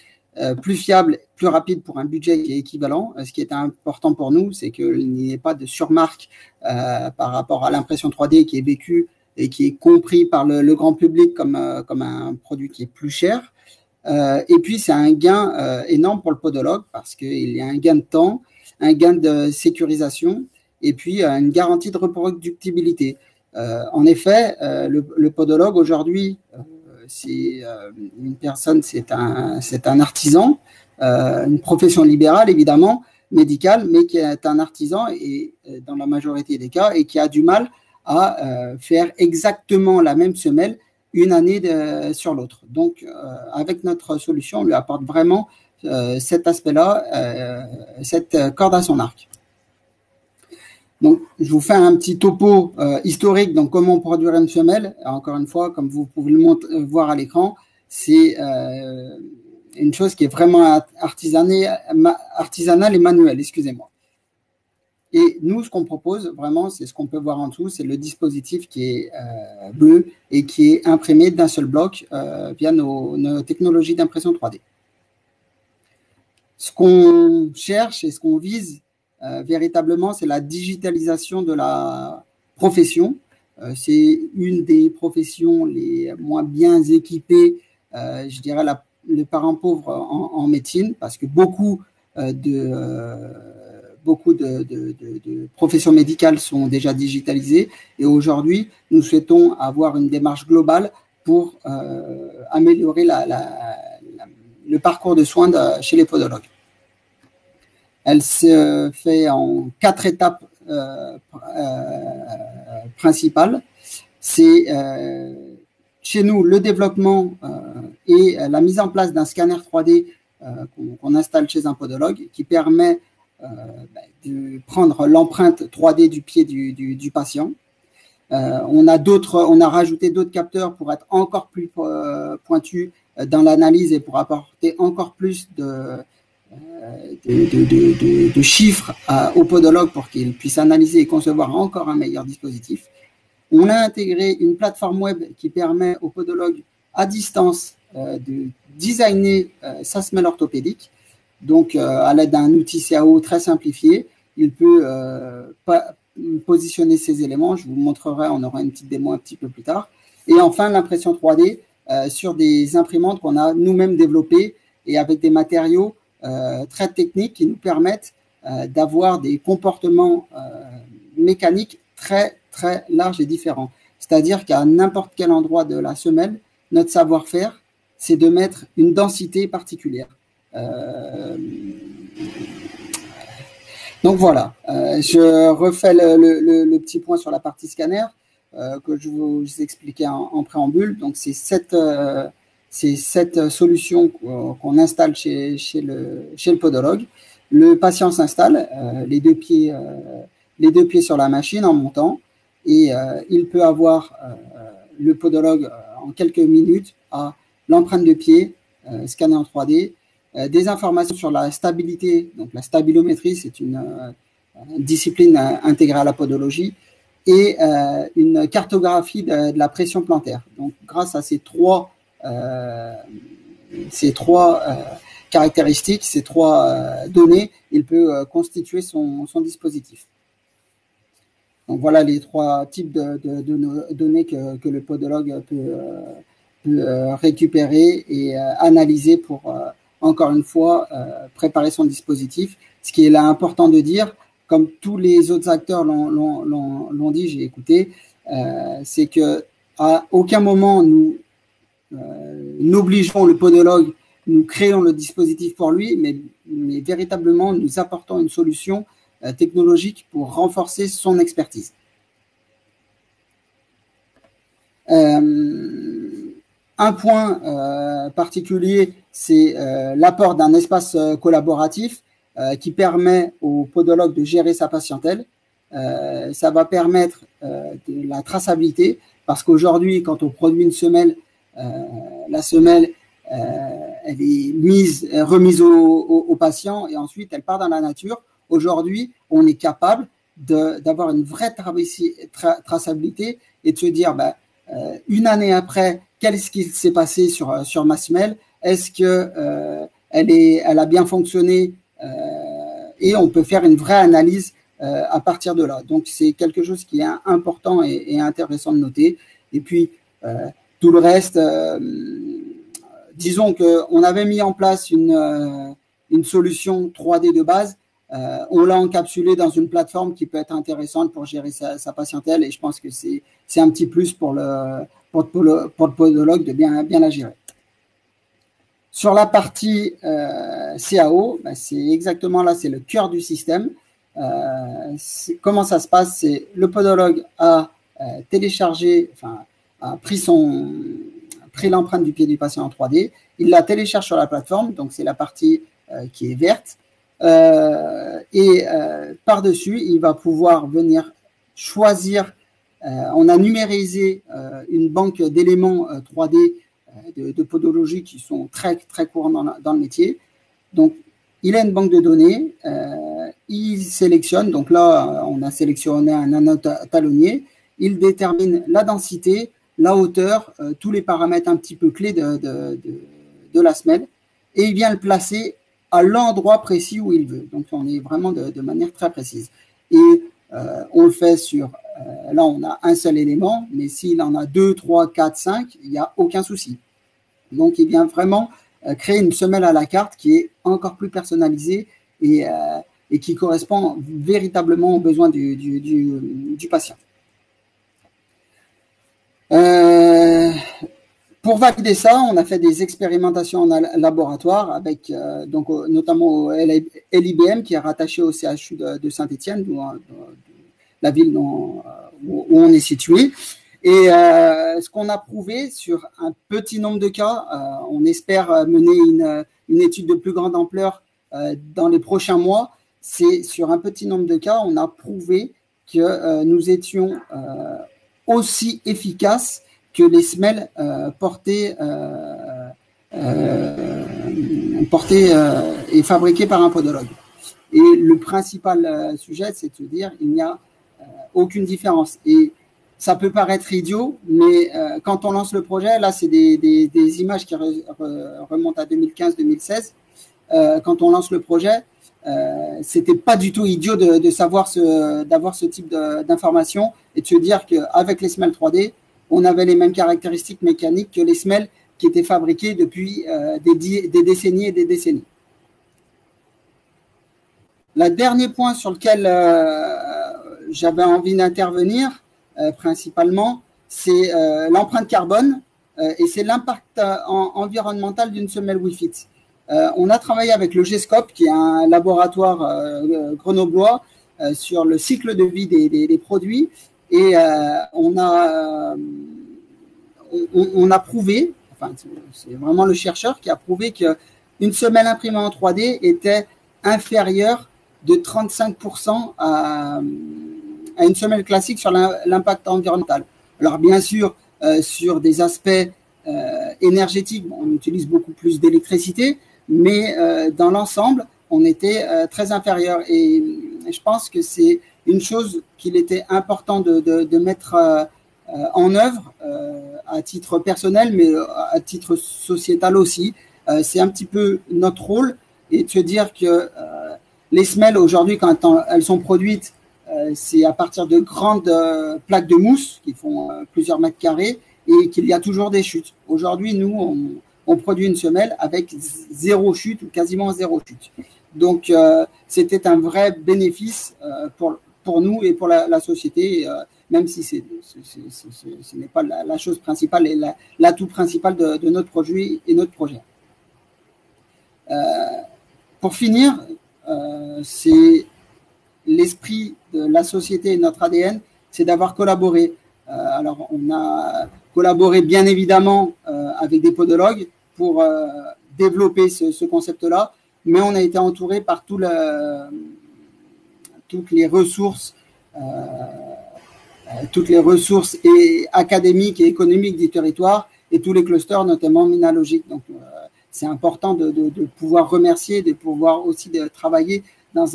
plus fiable, plus rapide pour un budget qui est équivalent. Ce qui est important pour nous, c'est qu'il n'y ait pas de surmarque par rapport à l'impression 3D qui est vécue et qui est compris par le grand public comme un produit qui est plus cher. Et puis, c'est un gain énorme pour le podologue parce qu'il y a un gain de temps, un gain de sécurisation et puis une garantie de reproductibilité. En effet, le podologue aujourd'hui, c'est une personne, c'est un artisan, une profession libérale évidemment, médicale, mais qui est un artisan et dans la majorité des cas et qui a du mal à faire exactement la même semelle une année sur l'autre. Donc, avec notre solution, on lui apporte vraiment cet aspect-là, cette corde à son arc. Donc, je vous fais un petit topo historique. Donc, comment produire une semelle. Encore une fois, comme vous pouvez le voir à l'écran, c'est une chose qui est vraiment artisanale et manuelle, excusez-moi. Et nous, ce qu'on propose vraiment, c'est ce qu'on peut voir en dessous, c'est le dispositif qui est bleu et qui est imprimé d'un seul bloc via nos technologies d'impression 3D. Ce qu'on cherche et ce qu'on vise véritablement, c'est la digitalisation de la profession. C'est une des professions les moins bien équipées, je dirais les parents pauvres en médecine, parce que beaucoup de professions médicales sont déjà digitalisées. Et aujourd'hui, nous souhaitons avoir une démarche globale pour améliorer le parcours de soins chez les podologues. Elle se fait en 4 étapes principales. C'est chez nous le développement et la mise en place d'un scanner 3D qu'on installe chez un podologue qui permet de prendre l'empreinte 3D du pied du patient. On a rajouté d'autres capteurs pour être encore plus pointus dans l'analyse et pour apporter encore plus de chiffres aux podologues pour qu'ils puissent analyser et concevoir encore un meilleur dispositif. On a intégré une plateforme web qui permet aux podologues à distance de designer sa semelle orthopédique. Donc, à l'aide d'un outil CAO très simplifié, il peut positionner ces éléments. Je vous montrerai, on aura une petite démo un petit peu plus tard. Et enfin, l'impression 3D sur des imprimantes qu'on a nous-mêmes développées et avec des matériaux très techniques qui nous permettent d'avoir des comportements mécaniques très, très larges et différents. C'est-à-dire qu'à n'importe quel endroit de la semelle, notre savoir-faire, c'est de mettre une densité particulière. Donc voilà, je refais le petit point sur la partie scanner que je vous expliquais en préambule. Donc c'est cette solution qu'on installe chez le podologue. Le patient s'installe, les deux pieds sur la machine en montant, et il peut avoir le podologue en quelques minutes à l'empreinte de pied scannée en 3D, des informations sur la stabilité. Donc la stabilométrie, c'est une discipline intégrée à la podologie, et une cartographie de la pression plantaire. Donc grâce à ces trois caractéristiques, ces trois données, il peut constituer son dispositif. Donc voilà les trois types de données que le podologue peut récupérer et analyser pour, encore une fois, préparer son dispositif. Ce qui est là important de dire, comme tous les autres acteurs l'ont dit, j'ai écouté, c'est qu'à aucun moment nous n'obligeons le podologue, nous créons le dispositif pour lui, mais véritablement nous apportons une solution technologique pour renforcer son expertise. Un point particulier, c'est l'apport d'un espace collaboratif qui permet au podologue de gérer sa patientèle. Ça va permettre de la traçabilité, parce qu'aujourd'hui, quand on produit une semelle, la semelle, elle est remise au patient et ensuite elle part dans la nature. Aujourd'hui, on est capable d'avoir une vraie traçabilité et de se dire, une année après, qu'est-ce qui s'est passé sur ma semelle? Est-ce que elle a bien fonctionné? Et on peut faire une vraie analyse à partir de là. Donc, c'est quelque chose qui est important et intéressant de noter. Et puis, tout le reste, disons qu'on avait mis en place une solution 3D de base. On l'a encapsulé dans une plateforme qui peut être intéressante pour gérer sa patientèle, et je pense que c'est un petit plus pour le podologue de bien la gérer. Sur la partie CAO, c'est exactement là, c'est le cœur du système. Comment ça se passe? C'est le podologue a téléchargé, a pris l'empreinte du pied du patient en 3D, il la télécharge sur la plateforme, donc c'est la partie qui est verte. Par-dessus, il va pouvoir venir choisir. On a numérisé une banque d'éléments 3D de podologie qui sont très, très courants dans le métier. Donc, il a une banque de données, il sélectionne, donc là, on a sélectionné un nanotalonnier, il détermine la densité, la hauteur, tous les paramètres un petit peu clés de la semelle, et il vient le placer à l'endroit précis où il veut. Donc, on est vraiment de manière très précise. Et on le fait sur, là, on a un seul élément, mais s'il en a 2, 3, 4, 5, il n'y a aucun souci. Donc, il vient vraiment créer une semelle à la carte qui est encore plus personnalisée et qui correspond véritablement aux besoins du patient. Pour valider ça, on a fait des expérimentations en laboratoire avec donc notamment l'IBM qui est rattaché au CHU de Saint-Étienne, la ville où on est situé. Et ce qu'on a prouvé sur un petit nombre de cas, on espère mener une étude de plus grande ampleur dans les prochains mois, c'est sur un petit nombre de cas, on a prouvé que nous étions aussi efficaces que les semelles portées et fabriquées par un podologue. Et le principal sujet, c'est de se dire il n'y a aucune différence. Et ça peut paraître idiot, mais quand on lance le projet, là, c'est des images qui remontent à 2015-2016. Quand on lance le projet, c'était pas du tout idiot d'avoir ce type d'information et de se dire qu'avec les semelles 3D, on avait les mêmes caractéristiques mécaniques que les semelles qui étaient fabriquées depuis des décennies et des décennies. Le dernier point sur lequel j'avais envie d'intervenir, principalement, c'est l'empreinte carbone et c'est l'impact environnemental d'une semelle WIFIT. On a travaillé avec le GESCOP, qui est un laboratoire grenoblois, sur le cycle de vie des produits. Et on a prouvé, enfin c'est vraiment le chercheur qui a prouvé qu'une semelle imprimée en 3D était inférieure de 35% à une semelle classique sur l'impact environnemental. Alors bien sûr, sur des aspects énergétiques, on utilise beaucoup plus d'électricité, mais dans l'ensemble, on était très inférieur. Et je pense que c'est une chose qu'il était important de mettre en œuvre à titre personnel, mais à titre sociétal aussi. C'est un petit peu notre rôle et de se dire que les semelles, aujourd'hui, quand elles sont produites, c'est à partir de grandes plaques de mousse qui font plusieurs mètres carrés et qu'il y a toujours des chutes. Aujourd'hui, nous, on produit une semelle avec 0 chute ou quasiment 0 chute. Donc, c'était un vrai bénéfice pour nous et pour la société, même si ce n'est pas la chose principale et l'atout principal de notre produit et notre projet. Pour finir, c'est l'esprit de la société et notre ADN, c'est d'avoir collaboré. Alors, on a collaboré bien évidemment avec des podologues pour développer ce concept-là, mais on a été entouré par toutes les ressources académiques et économiques du territoire et tous les clusters, notamment minologiques. Donc, c'est important de pouvoir remercier, de pouvoir aussi travailler dans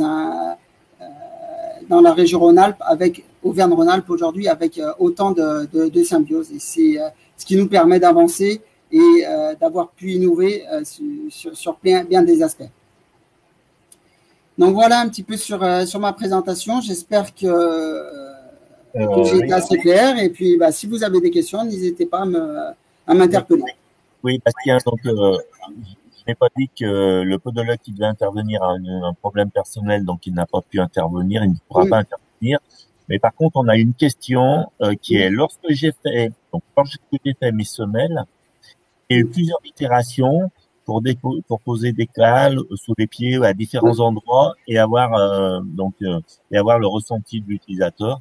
la région Rhône-Alpes, avec Auvergne-Rhône-Alpes aujourd'hui, avec autant de symbiose. Et c'est ce qui nous permet d'avancer et d'avoir pu innover sur bien des aspects. Donc voilà un petit peu sur ma présentation. J'espère que j'ai été assez clair. Et puis, si vous avez des questions, n'hésitez pas à m'interpeller. Oui, Bastien, donc je n'ai pas dit que le podologue qui devait intervenir a un problème personnel, donc il n'a pas pu intervenir, il ne pourra pas intervenir. Mais par contre, on a une question qui est lorsque j'ai fait mes semelles, il y a eu plusieurs itérations pour poser des cales sous les pieds à différents endroits et avoir le ressenti de l'utilisateur.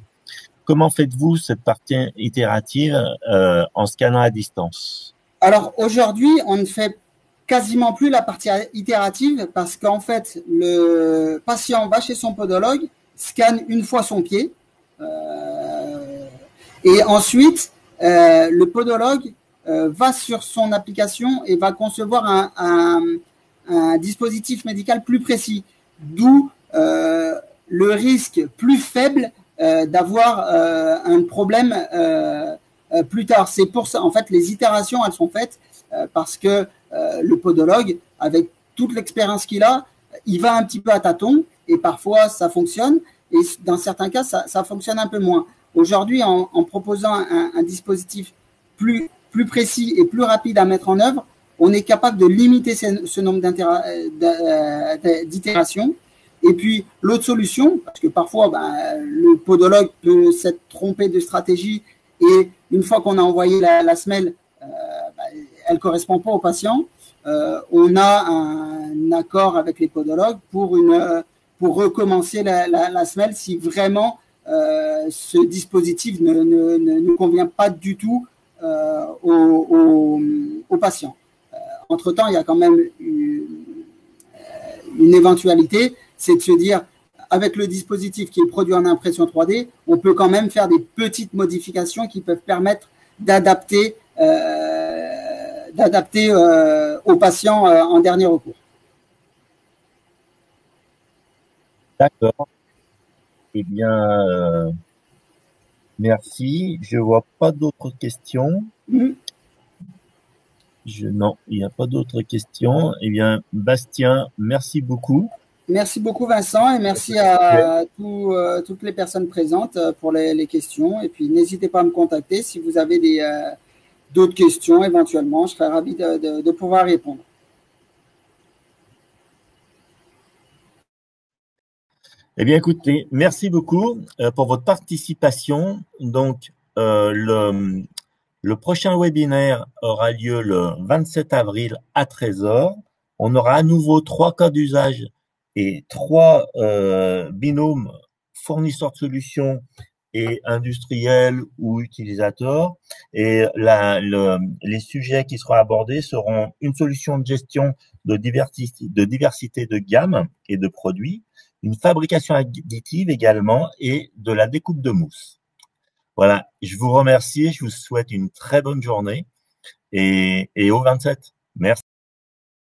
Comment faites-vous cette partie itérative en scannant à distance? Alors aujourd'hui, on ne fait quasiment plus la partie itérative parce qu'en fait, le patient va chez son podologue, scanne une fois son pied et ensuite, le podologue va sur son application et va concevoir un dispositif médical plus précis, d'où le risque plus faible d'avoir un problème plus tard. C'est pour ça, en fait, les itérations, elles sont faites parce que le podologue, avec toute l'expérience qu'il a, il va un petit peu à tâtons et parfois ça fonctionne et dans certains cas, ça fonctionne un peu moins. Aujourd'hui, en proposant un dispositif plus précis et plus rapide à mettre en œuvre, on est capable de limiter ce nombre d'itérations. Et puis, l'autre solution, parce que parfois, le podologue peut s'être trompé de stratégie et une fois qu'on a envoyé la semelle, elle ne correspond pas au patient. On a un accord avec les podologues pour recommencer la semelle si vraiment ce dispositif ne convient pas du tout au patient. Entre-temps, il y a quand même une éventualité, c'est de se dire, avec le dispositif qui est produit en impression 3D, on peut quand même faire des petites modifications qui peuvent permettre d'adapter au patient en dernier recours. D'accord. Eh bien, merci. Je ne vois pas d'autres questions. Non, il n'y a pas d'autres questions. Eh bien, Bastien, merci beaucoup. Merci beaucoup, Vincent, et merci à toutes les personnes présentes pour les questions. Et puis, n'hésitez pas à me contacter si vous avez d'autres questions éventuellement. Je serais ravi de pouvoir répondre. Eh bien, écoutez, merci beaucoup pour votre participation. Donc, le prochain webinaire aura lieu le 27 avril à 13h. On aura à nouveau 3 cas d'usage et 3 binômes fournisseurs de solutions et industriels ou utilisateurs. Et les sujets qui seront abordés seront une solution de gestion de diversité de gamme et de produits, une fabrication additive également et de la découpe de mousse. Voilà, je vous remercie, je vous souhaite une très bonne journée et au 27. Merci.